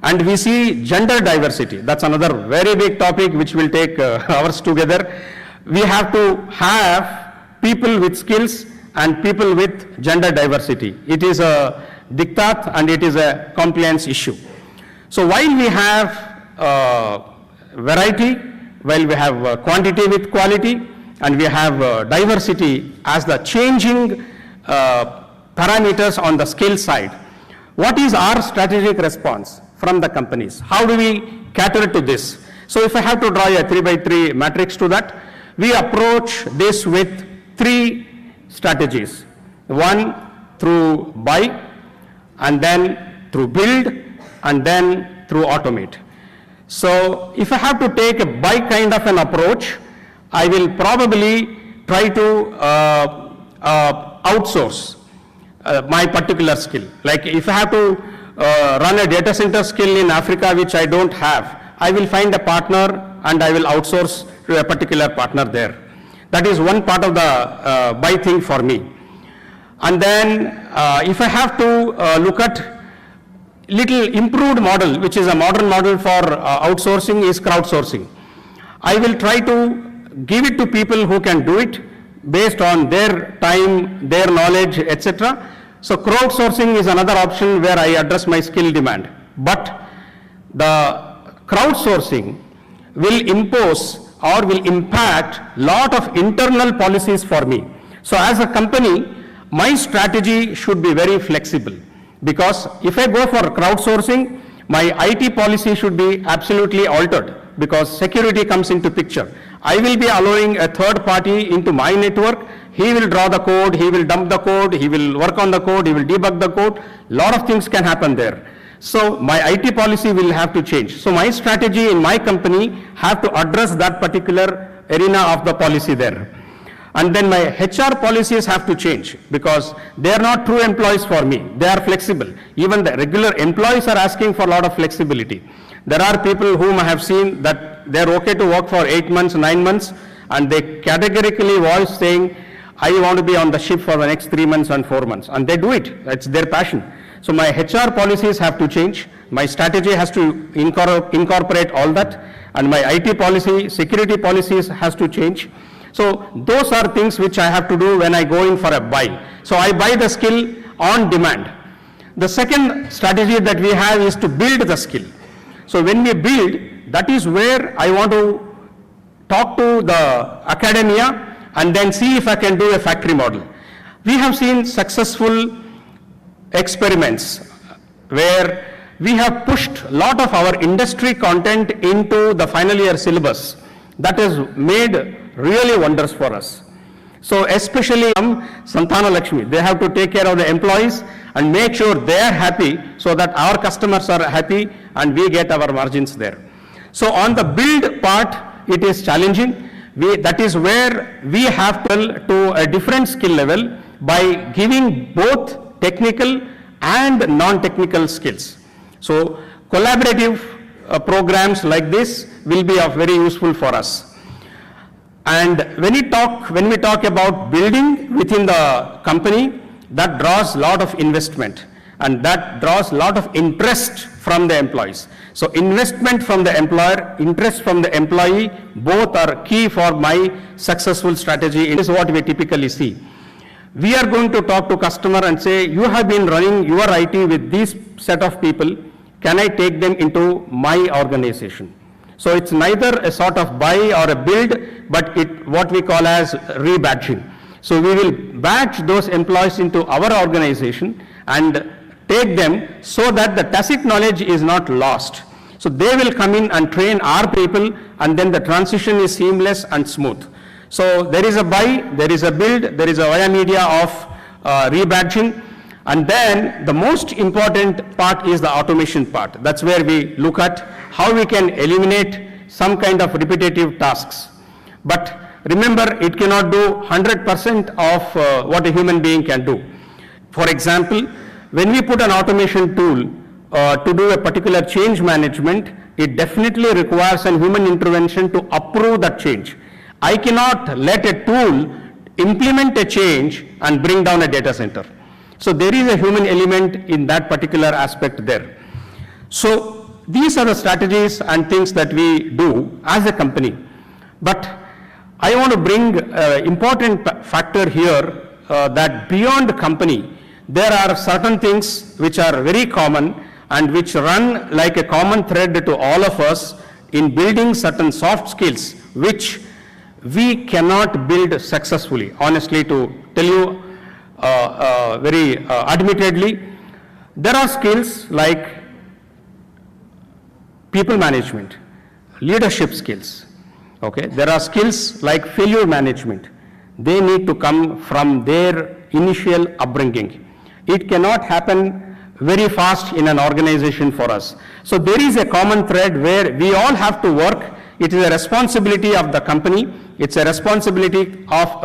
And we see gender diversity. That's another very big topic which will take hours together. We have to have people with skills and people with gender diversity. It is a diktat and it is a compliance issue. So while we have variety, while we have quantity with quality, and we have diversity as the changing parameters on the skill side, what is our strategic response from the companies? How do we cater to this? So if I have to draw a 3x3 matrix to that, we approach this with 3 strategies. One, through buy, and then through build, and then through automate. So if I have to take a buy kind of an approach, I will probably try to outsource my particular skill. Like if I have to run a data center skill in Africa which I don't have, I will find a partner and I will outsource to a particular partner there. That is one part of the buy thing for me. And then if I have to look at little improved model, which is a modern model for outsourcing, is crowdsourcing. I will try to give it to people who can do it based on their time, their knowledge, etc. So crowdsourcing is another option where I address my skill demand. But the crowdsourcing will impose or will impact lot of internal policies for me. So as a company, my strategy should be very flexible, because if I go for crowdsourcing, my IT policy should be absolutely altered, because security comes into picture. I will be allowing a third party into my network. He will draw the code, he will dump the code, he will work on the code, he will debug the code. Lot of things can happen there. So my IT policy will have to change. So my strategy in my company have to address that particular arena of the policy there. And then my HR policies have to change, because they are not true employees for me. They are flexible. Even the regular employees are asking for a lot of flexibility. There are people whom I have seen that they are okay to work for 8 months, 9 months, and they categorically voice saying, I want to be on the ship for the next 3 months and 4 months. And they do it. That's their passion. So my HR policies have to change. My strategy has to incorporate all that. And my IT policy, security policies has to change. So those are things which I have to do when I go in for a buy. So I buy the skill on demand. The second strategy that we have is to build the skill. So when we build, that is where I want to talk to the academia and then see if I can do a factory model. We have seen successful experiments where we have pushed a lot of our industry content into the final year syllabus. That has made really wonders for us. So especially Santana Lakshmi, they have to take care of the employees and make sure they are happy so that our customers are happy and we get our margins there. So on the build part, it is challenging. That is where we have to a different skill level by giving both technical and non-technical skills. So collaborative programs like this will be of very useful for us. And when we talk about building within the company, that draws a lot of investment and that draws a lot of interest from the employees. So investment from the employer, interest from the employee, both are key for my successful strategy. It is what we typically see. We are going to talk to customer and say, you have been running your IT with this set of people, can I take them into my organization? So it's neither a sort of buy or a build, but what we call as rebadging. So we will badge those employees into our organization and take them so that the tacit knowledge is not lost. So they will come in and train our people, and then the transition is seamless and smooth. So there is a buy, there is a build, there is a via media of rebadging. And then the most important part is the automation part. That's where we look at how we can eliminate some kind of repetitive tasks. But remember, it cannot do 100% of what a human being can do. For example, when we put an automation tool to do a particular change management, it definitely requires a human intervention to approve that change. I cannot let a tool implement a change and bring down a data center. So there is a human element in that particular aspect there. So these are the strategies and things that we do as a company. But I want to bring an important factor here that beyond the company, there are certain things which are very common and which run like a common thread to all of us in building certain soft skills which we cannot build successfully. Honestly, to tell you very admittedly, there are skills like people management, leadership skills. Okay, there are skills like failure management. They need to come from their initial upbringing. It cannot happen very fast in an organization for us. So there is a common thread where we all have to work. It is a responsibility of the company. It's a responsibility of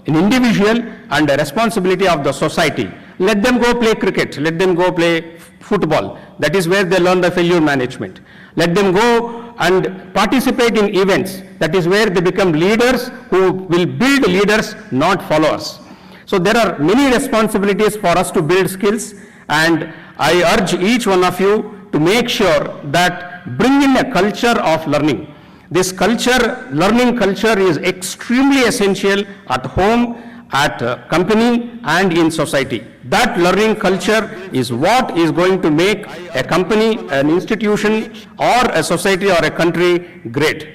an individual and a responsibility of the society. Let them go play cricket. Let them go play football. That is where they learn the failure management. Let them go and participate in events. That is where they become leaders who will build leaders, not followers. So there are many responsibilities for us to build skills, and I urge each one of you to make sure that bring in a culture of learning. This culture, learning culture, is extremely essential at home, at company, and in society. That learning culture is what is going to make a company, an institution, or a society or a country great.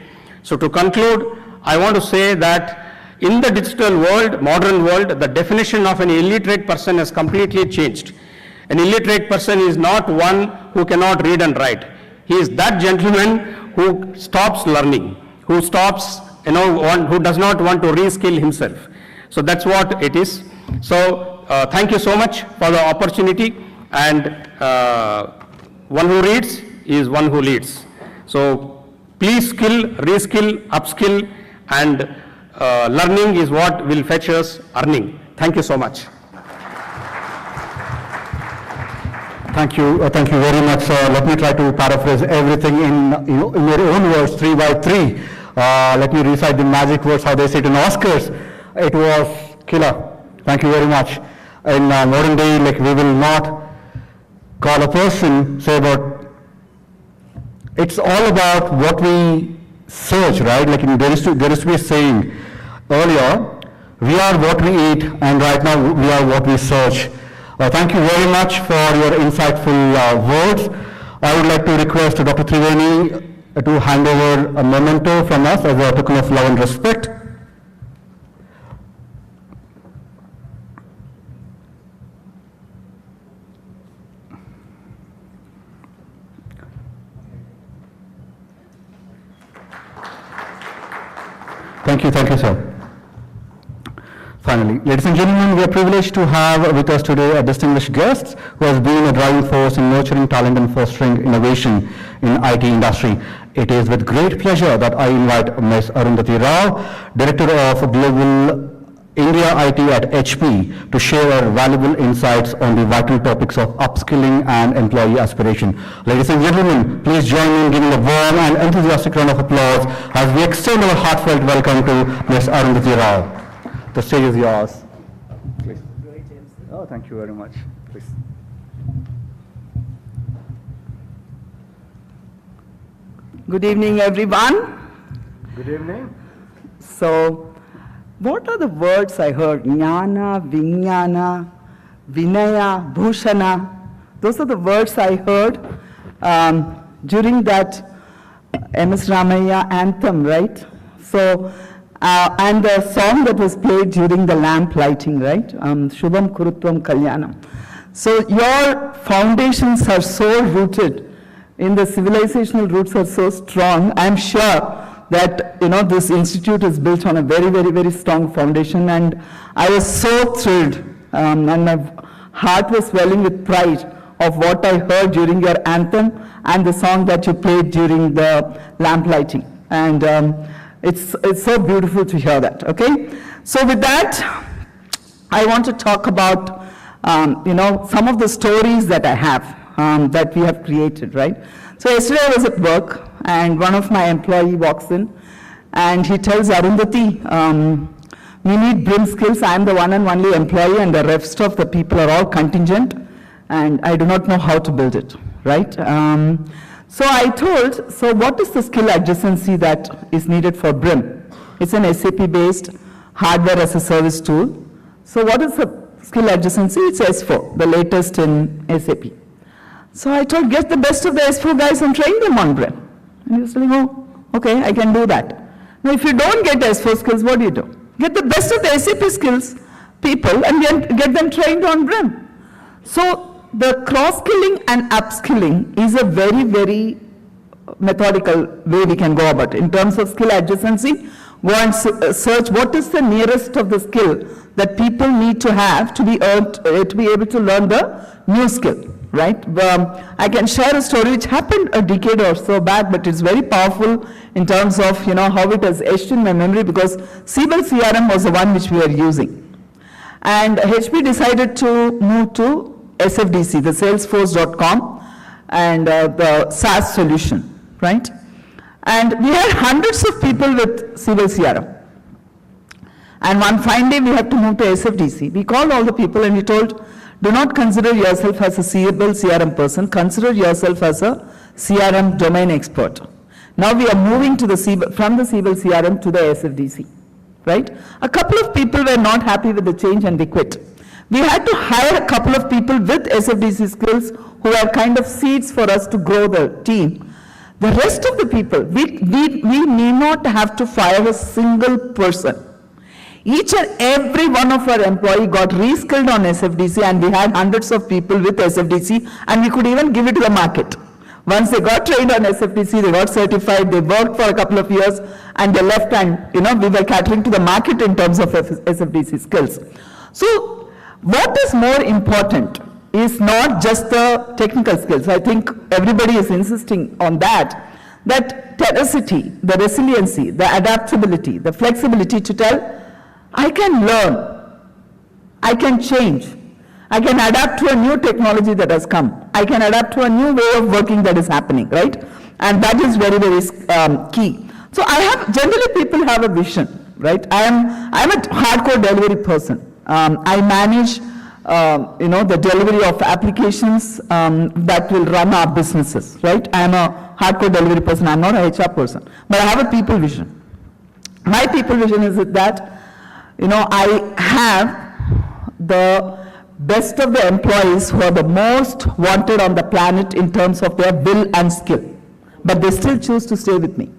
So to conclude, I want to say that in the digital world, modern world, the definition of an illiterate person has completely changed. An illiterate person is not one who cannot read and write. He is that gentleman who stops learning, who stops, who does not want to reskill himself. So that's what it is. So thank you so much for the opportunity, and one who reads is one who leads. So please skill, reskill, upskill, and learning is what will fetch us earning. Thank you so much. Thank you very much, sir. Let me try to paraphrase everything in your own words, 3 by 3. Let me recite the magic words, how they say it in Oscars. It was killer. Thank you very much. In modern day, like, we will not call a person, say about, it's all about what we search, right? Like, there used to be a saying earlier, we are what we eat, and right now we are what we search. Thank you very much for your insightful words. I would like to request Dr. Triveni to hand over a memento from us as a token of love and respect. Thank you, sir. Finally, ladies and gentlemen, we are privileged to have with us today a distinguished guest who has been a driving force in nurturing talent and fostering innovation in IT industry. It is with great pleasure that I invite Ms. Arundhati Rao, Director of Global India IT at HP, to share her valuable insights on the vital topics of upskilling and employee aspiration. Ladies and gentlemen, please join me in giving a warm and enthusiastic round of applause as we extend our heartfelt welcome to Ms. Arundhati Rao. The stage is yours. Please. Oh, thank you very much. Please. Good evening, everyone. Good evening. So, what are the words I heard? Jnana, Vijnana, Vinaya, Bhushana. Those are the words I heard during that MS Ramaiah anthem, right? So, and the song that was played during the lamp lighting, right? Shubham Kurutvam Kalyanam. So your foundations are so rooted, in the civilizational roots are so strong. I'm sure that, this institute is built on a very, very, very strong foundation, and I was so thrilled, and heart was swelling with pride of what I heard during your anthem and the song that you played during the lamp lighting. And it's so beautiful to hear that, okay? So with that, I want to talk about, some of the stories that I have, that we have created, right? So yesterday I was at work, and one of my employee walks in, and he tells Arundhati, we need BRIM skills. I am the one and only employee, and the rest of the people are all contingent, and I do not know how to build it, right? So I told, so what is the skill adjacency that is needed for BRIM? It's an SAP-based hardware as a service tool. So what is the skill adjacency? It's S4, the latest in SAP. So I told, get the best of the S4 guys and train them on BRIM. And he was telling, oh, okay, I can do that. Now, if you don't get S4 skills, what do you do? Get the best of the SAP skills people and get them trained on BRIM. So the cross-skilling and upskilling is a very, very methodical way we can go about it. In terms of skill adjacency, go and search what is the nearest of the skill that people need to have to be able to learn the new skill, right? I can share a story which happened a decade or so back, but it's very powerful in terms of how it has etched in my memory, because Siebel CRM was the one which we were using. And HP decided to move to SFDC, the Salesforce.com, and the SaaS solution, right? And we had hundreds of people with Siebel CRM. And one fine day we had to move to SFDC. We called all the people and we told, do not consider yourself as a Siebel CRM person, consider yourself as a CRM domain expert. Now we are moving to from the Siebel CRM to the SFDC, right? A couple of people were not happy with the change and they quit. We had to hire a couple of people with SFDC skills who are kind of seeds for us to grow the team. The rest of the people, we need not have to fire a single person. Each and every one of our employees got reskilled on SFDC, and we had hundreds of people with SFDC, and we could even give it to the market. Once they got trained on SFDC, they got certified, they worked for a couple of years, and they left, and we were catering to the market in terms of SFDC skills. So what is more important is not just the technical skills. I think everybody is insisting on that tenacity, the resiliency, the adaptability, the flexibility to tell, I can learn, I can change, I can adapt to a new technology that has come, I can adapt to a new way of working that is happening, right? And that is very, very key. So generally people have a vision, right? I'm a hardcore delivery person. I manage the delivery of applications that will run our businesses, right? I'm a hardcore delivery person, I'm not a HR person, but I have a people vision. My people vision is that, I have the best of the employees who are the most wanted on the planet in terms of their will and skill, but they still choose to stay with me.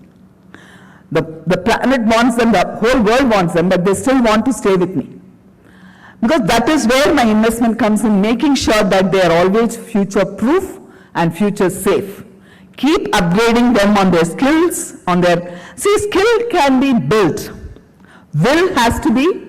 The planet wants them, the whole world wants them, but they still want to stay with me. Because that is where my investment comes in, making sure that they are always future-proof and future-safe. Keep upgrading them on their skills, skill can be built. Will has to be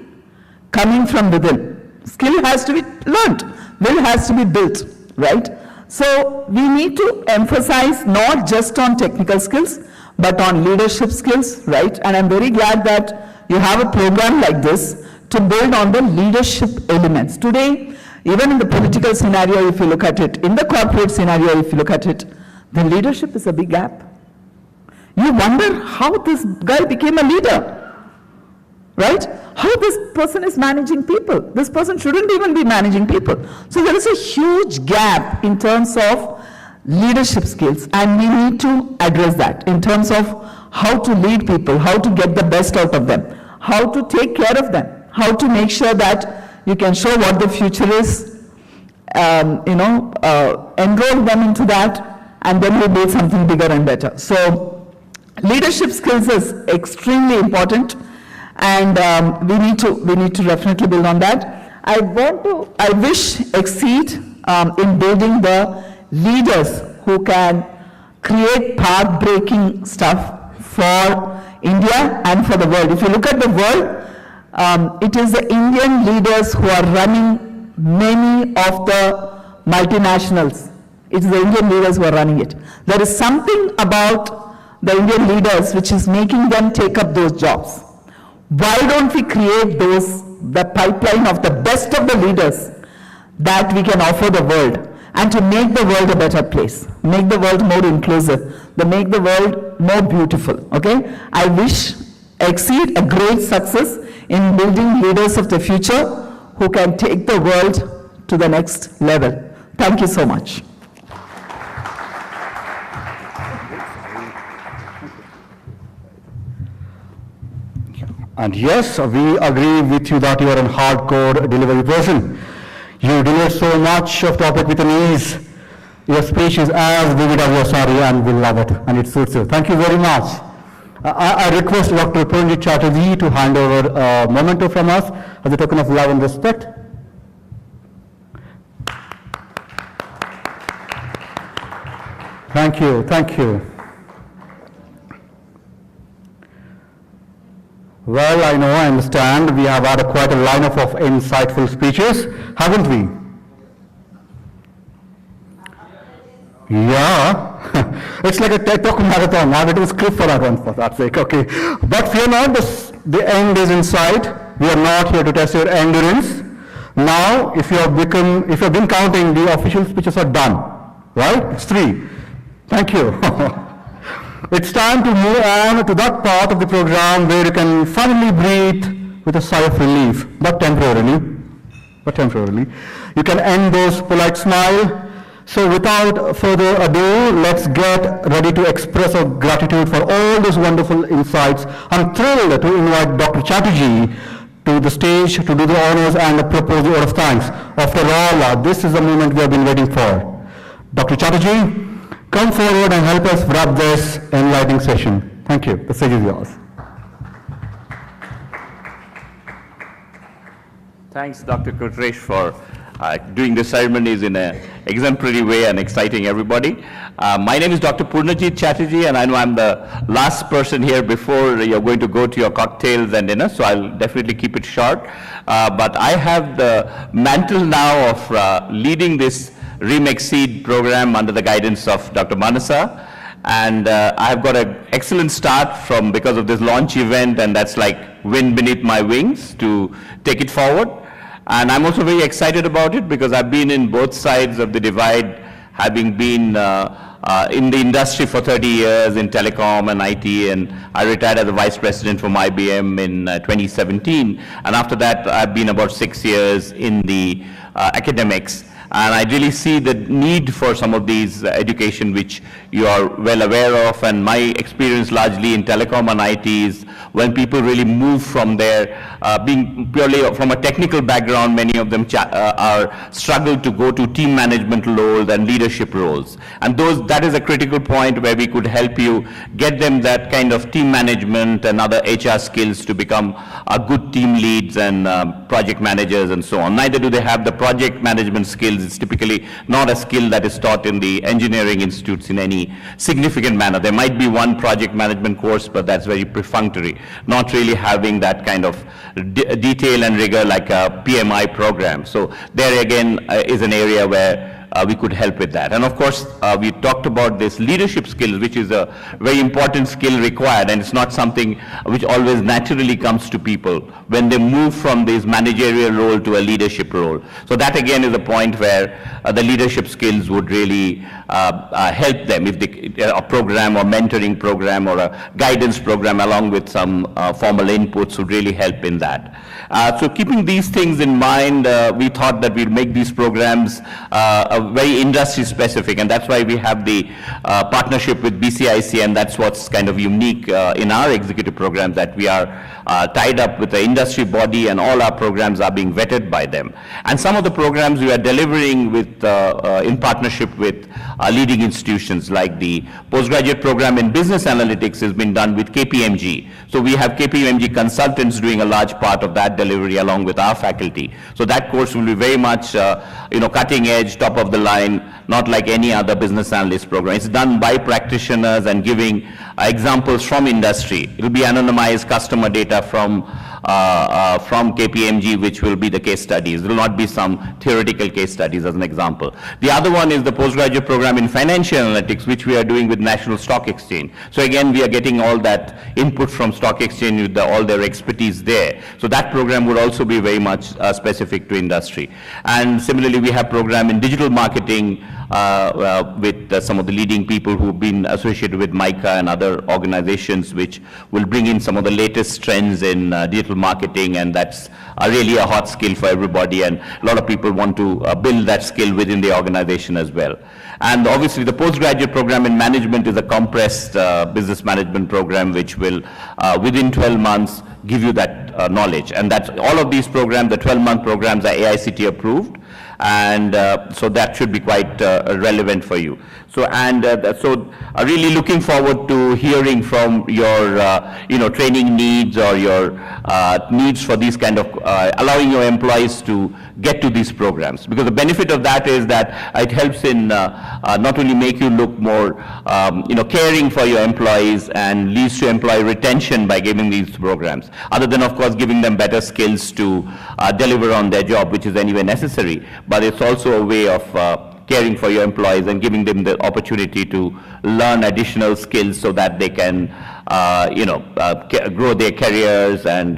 coming from within. Skill has to be learned. Will has to be built, right? So we need to emphasize not just on technical skills, but on leadership skills, right? And I'm very glad that you have a program like this to build on the leadership elements. Today, even in the political scenario, if you look at it, in the corporate scenario, if you look at it, the leadership is a big gap. You wonder how this guy became a leader, right? How this person is managing people. This person shouldn't even be managing people. So there is a huge gap in terms of leadership skills, and we need to address that in terms of how to lead people, how to get the best out of them, how to take care of them, how to make sure that you can show what the future is, enroll them into that, and then we build something bigger and better. So leadership skills is extremely important, and we need to definitely build on that. I wish XCEED in building the leaders who can create path-breaking stuff for India and for the world. If you look at the world, it is the Indian leaders who are running many of the multinationals. It's the Indian leaders who are running it. There is something about the Indian leaders which is making them take up those jobs. Why don't we create the pipeline of the best of the leaders that we can offer the world, and to make the world a better place, make the world more inclusive, to make the world more beautiful, okay? I wish XCEED a great success in building leaders of the future who can take the world to the next level. Thank you so much. And yes, we agree with you that you are a hardcore delivery person. You deliver so much of topic with an ease. Your speech is as vivid as your story, and we love it, and it suits you. Thank you very much. I request Dr. Purnjit Chatterjee to hand over a memento from us as a token of love and respect. Thank you, thank you. Well, I know, I understand. We have had quite a lineup of insightful speeches, haven't we? Yeah, it's like a TED Talk marathon. I have a script for that one, for that sake, okay. But fear not, the end is in sight. We are not here to test your endurance. Now, if you have been counting, the official speeches are done, right? It's 3. Thank you. It's time to move on to that part of the program where you can finally breathe with a sigh of relief, but temporarily. You can end those polite smile. So without further ado, let's get ready to express our gratitude for all those wonderful insights. I'm thrilled to invite Dr. Chatterjee to the stage to do the honors and propose the word of thanks. After all, this is the moment we have been waiting for. Dr. Chatterjee, come forward and help us wrap this enlightening session. Thank you. The stage is yours. Thanks, Dr. Kotresh, for doing the ceremonies in an exemplary way and exciting everybody. My name is Dr. Purnjit Chatterjee, and I know I'm the last person here before you're going to go to your cocktails and dinner, so I'll definitely keep it short. But I have the mantle now of leading this XCEED program under the guidance of Dr. Manasa. And I've got an excellent start because of this launch event, and that's like wind beneath my wings to take it forward. And I'm also very excited about it because I've been in both sides of the divide, having been in the industry for 30 years in telecom and IT, and I retired as a vice president from IBM in 2017. And after that, I've been about 6 years in the academics. And I really see the need for some of these education which you are well aware of, and my experience largely in telecom and IT is when people really move from their being purely from a technical background, many of them struggle to go to team management roles and leadership roles. And that is a critical point where we could help you get them that kind of team management and other HR skills to become good team leads and project managers and so on. Neither do they have the project management skills. It's typically not a skill that is taught in the engineering institutes in any significant manner. There might be one project management course, but that's very perfunctory, not really having that kind of detail and rigor like a PMI program. So there again is an area where we could help with that. And of course, we talked about this leadership skills, which is a very important skill required, and it's not something which always naturally comes to people when they move from this managerial role to a leadership role. So that again is a point where the leadership skills would really help them if a program or mentoring program or a guidance program along with some formal inputs would really help in that. So keeping these things in mind, we thought that we'd make these programs very industry specific, and that's why we have the partnership with BCIC, and that's what's kind of unique in our executive programs, that we are tied up with the industry body and all our programs are being vetted by them. And some of the programs we are delivering with in partnership with leading institutions, like the postgraduate program in business analytics has been done with KPMG. So we have KPMG consultants doing a large part of that delivery along with our faculty. So that course will be very much cutting edge, top of the line, not like any other business analyst program. It's done by practitioners and giving examples from industry. It will be anonymized customer data from from KPMG, which will be the case studies. There will not be some theoretical case studies as an example. The other one is the postgraduate program in financial analytics, which we are doing with National Stock Exchange. So again, we are getting all that input from Stock Exchange with all their expertise there. So that program would also be very much specific to industry. And similarly, we have program in digital marketing with some of the leading people who've been associated with MICA and other organizations, which will bring in some of the latest trends in digital marketing, and that's really a hot skill for everybody, and a lot of people want to build that skill within the organization as well. And obviously the postgraduate program in management is a compressed business management program, which will within 12 months give you that knowledge. And that's all of these programs, the 12-month programs, are AICTE approved, and so that should be quite relevant for you. So so really looking forward to hearing from your training needs or your needs for these kind of allowing your employees to get to these programs, because the benefit of that is that it helps in not only make you look more caring for your employees and leads to employee retention by giving these programs, other than of course giving them better skills to deliver on their job, which is anyway necessary, but it's also a way of caring for your employees and giving them the opportunity to learn additional skills so that they can grow their careers and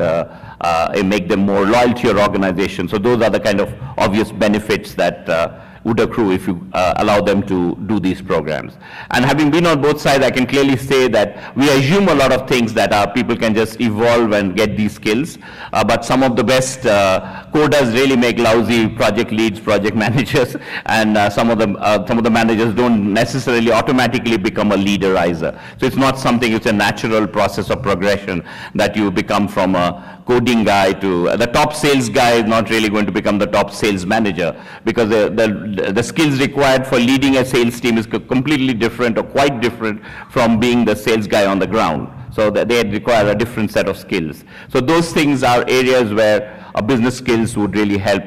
make them more loyal to your organization. So those are the kind of obvious benefits that would accrue if you allow them to do these programs. And having been on both sides, I can clearly say that we assume a lot of things that people can just evolve and get these skills, but some of the best coders really make lousy project leads, project managers, and some of the managers don't necessarily automatically become a leaderizer. So it's not something, it's a natural process of progression that you become from a coding guy to the top sales guy is not really going to become the top sales manager, because the skills required for leading a sales team is completely different or quite different from being the sales guy on the ground. So that they require a different set of skills. So those things are areas where business skills would really help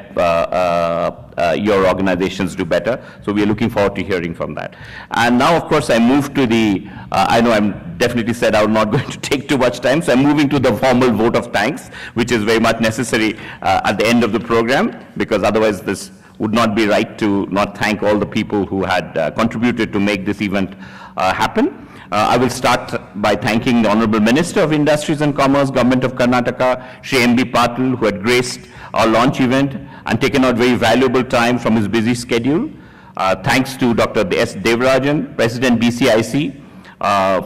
your organizations do better. So we are looking forward to hearing from that. And now, of course, I move to the, I know I'm definitely said I'm not going to take too much time, so I'm moving to the formal vote of thanks, which is very much necessary at the end of the program, because otherwise this would not be right to not thank all the people who had contributed to make this event happen. I will start by thanking the Honorable Minister of Industries and Commerce, Government of Karnataka, Shri M.B. Patil, who had graced our launch event and taken out very valuable time from his busy schedule. Thanks to Dr. S. Devarajan, President BCIC,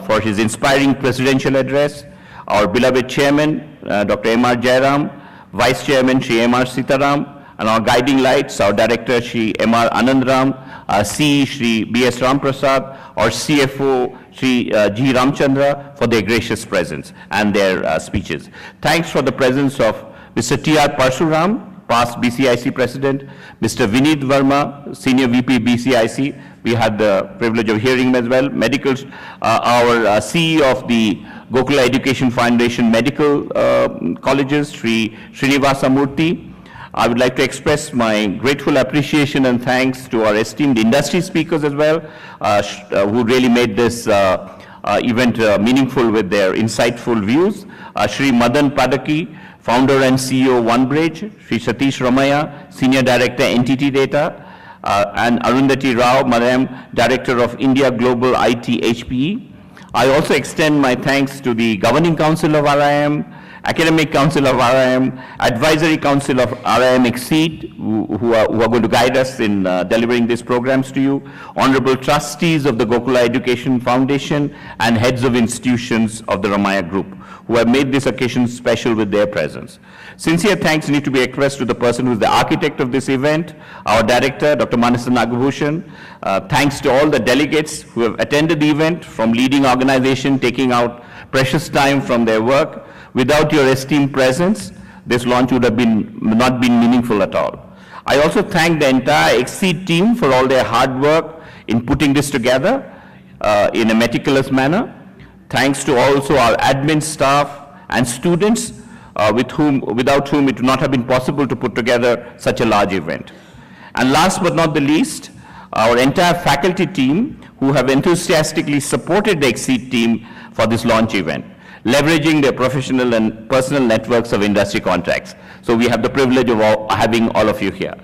for his inspiring presidential address, our beloved Chairman, Dr. M.R. Jairam, Vice Chairman, Shri M.R. Sitaram, and our guiding lights, our Director, Shri M.R. Anandram, CE, Shri B.S. Ramprasad, our CFO, Shri G. Ramchandra, for their gracious presence and their speeches. Thanks for the presence of Mr. T.R. Parsuram, past BCIC President, Mr. Vineet Verma, Senior VP BCIC. We had the privilege of hearing him as well. Medical, our CE of the Gokula Education Foundation Medical Colleges, Shri Srinivasa Murthy. I would like to express my grateful appreciation and thanks to our esteemed industry speakers as well, who really made this event meaningful with their insightful views. Shri Madan Padaki, founder and CEO OneBridge, Shri Satish Ramaiah, Senior Director NTT Data, and Arundhati Rao, Madam Director of India Global IT HPE. I also extend my thanks to the Governing Council of RIM, Academic Council of RIM, Advisory Council of RIM XCEED, who are going to guide us in delivering these programs to you, Honorable Trustees of the Gokula Education Foundation, and heads of institutions of the Ramaiah Group, who have made this occasion special with their presence. Sincere thanks need to be expressed to the person who is the architect of this event, our director, Dr. Manasa Nagabhushan. Thanks to all the delegates who have attended the event, from leading organization, taking out precious time from their work. Without your esteemed presence, this launch would have not been meaningful at all. I also thank the entire XCEED team for all their hard work in putting this together in a meticulous manner. Thanks to also our admin staff and students, without whom it would not have been possible to put together such a large event. And last but not the least, our entire faculty team, who have enthusiastically supported the XCEED team for this launch event. leveraging their professional and personal networks of industry contacts. So we have the privilege of having all of you here.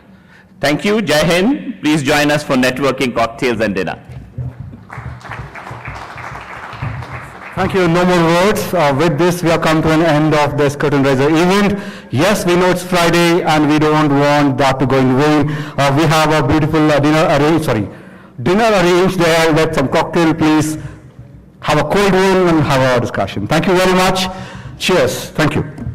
Thank you. Jai Hind. Please join us for networking, cocktails and dinner. Thank you. No more words. With this, we have come to an end of this curtain raiser event. Yes, we know it's Friday and we don't want that to go in vain. We have a beautiful dinner arranged there with some cocktail. Please have a cold one and have a discussion. Thank you very much. Cheers. Thank you.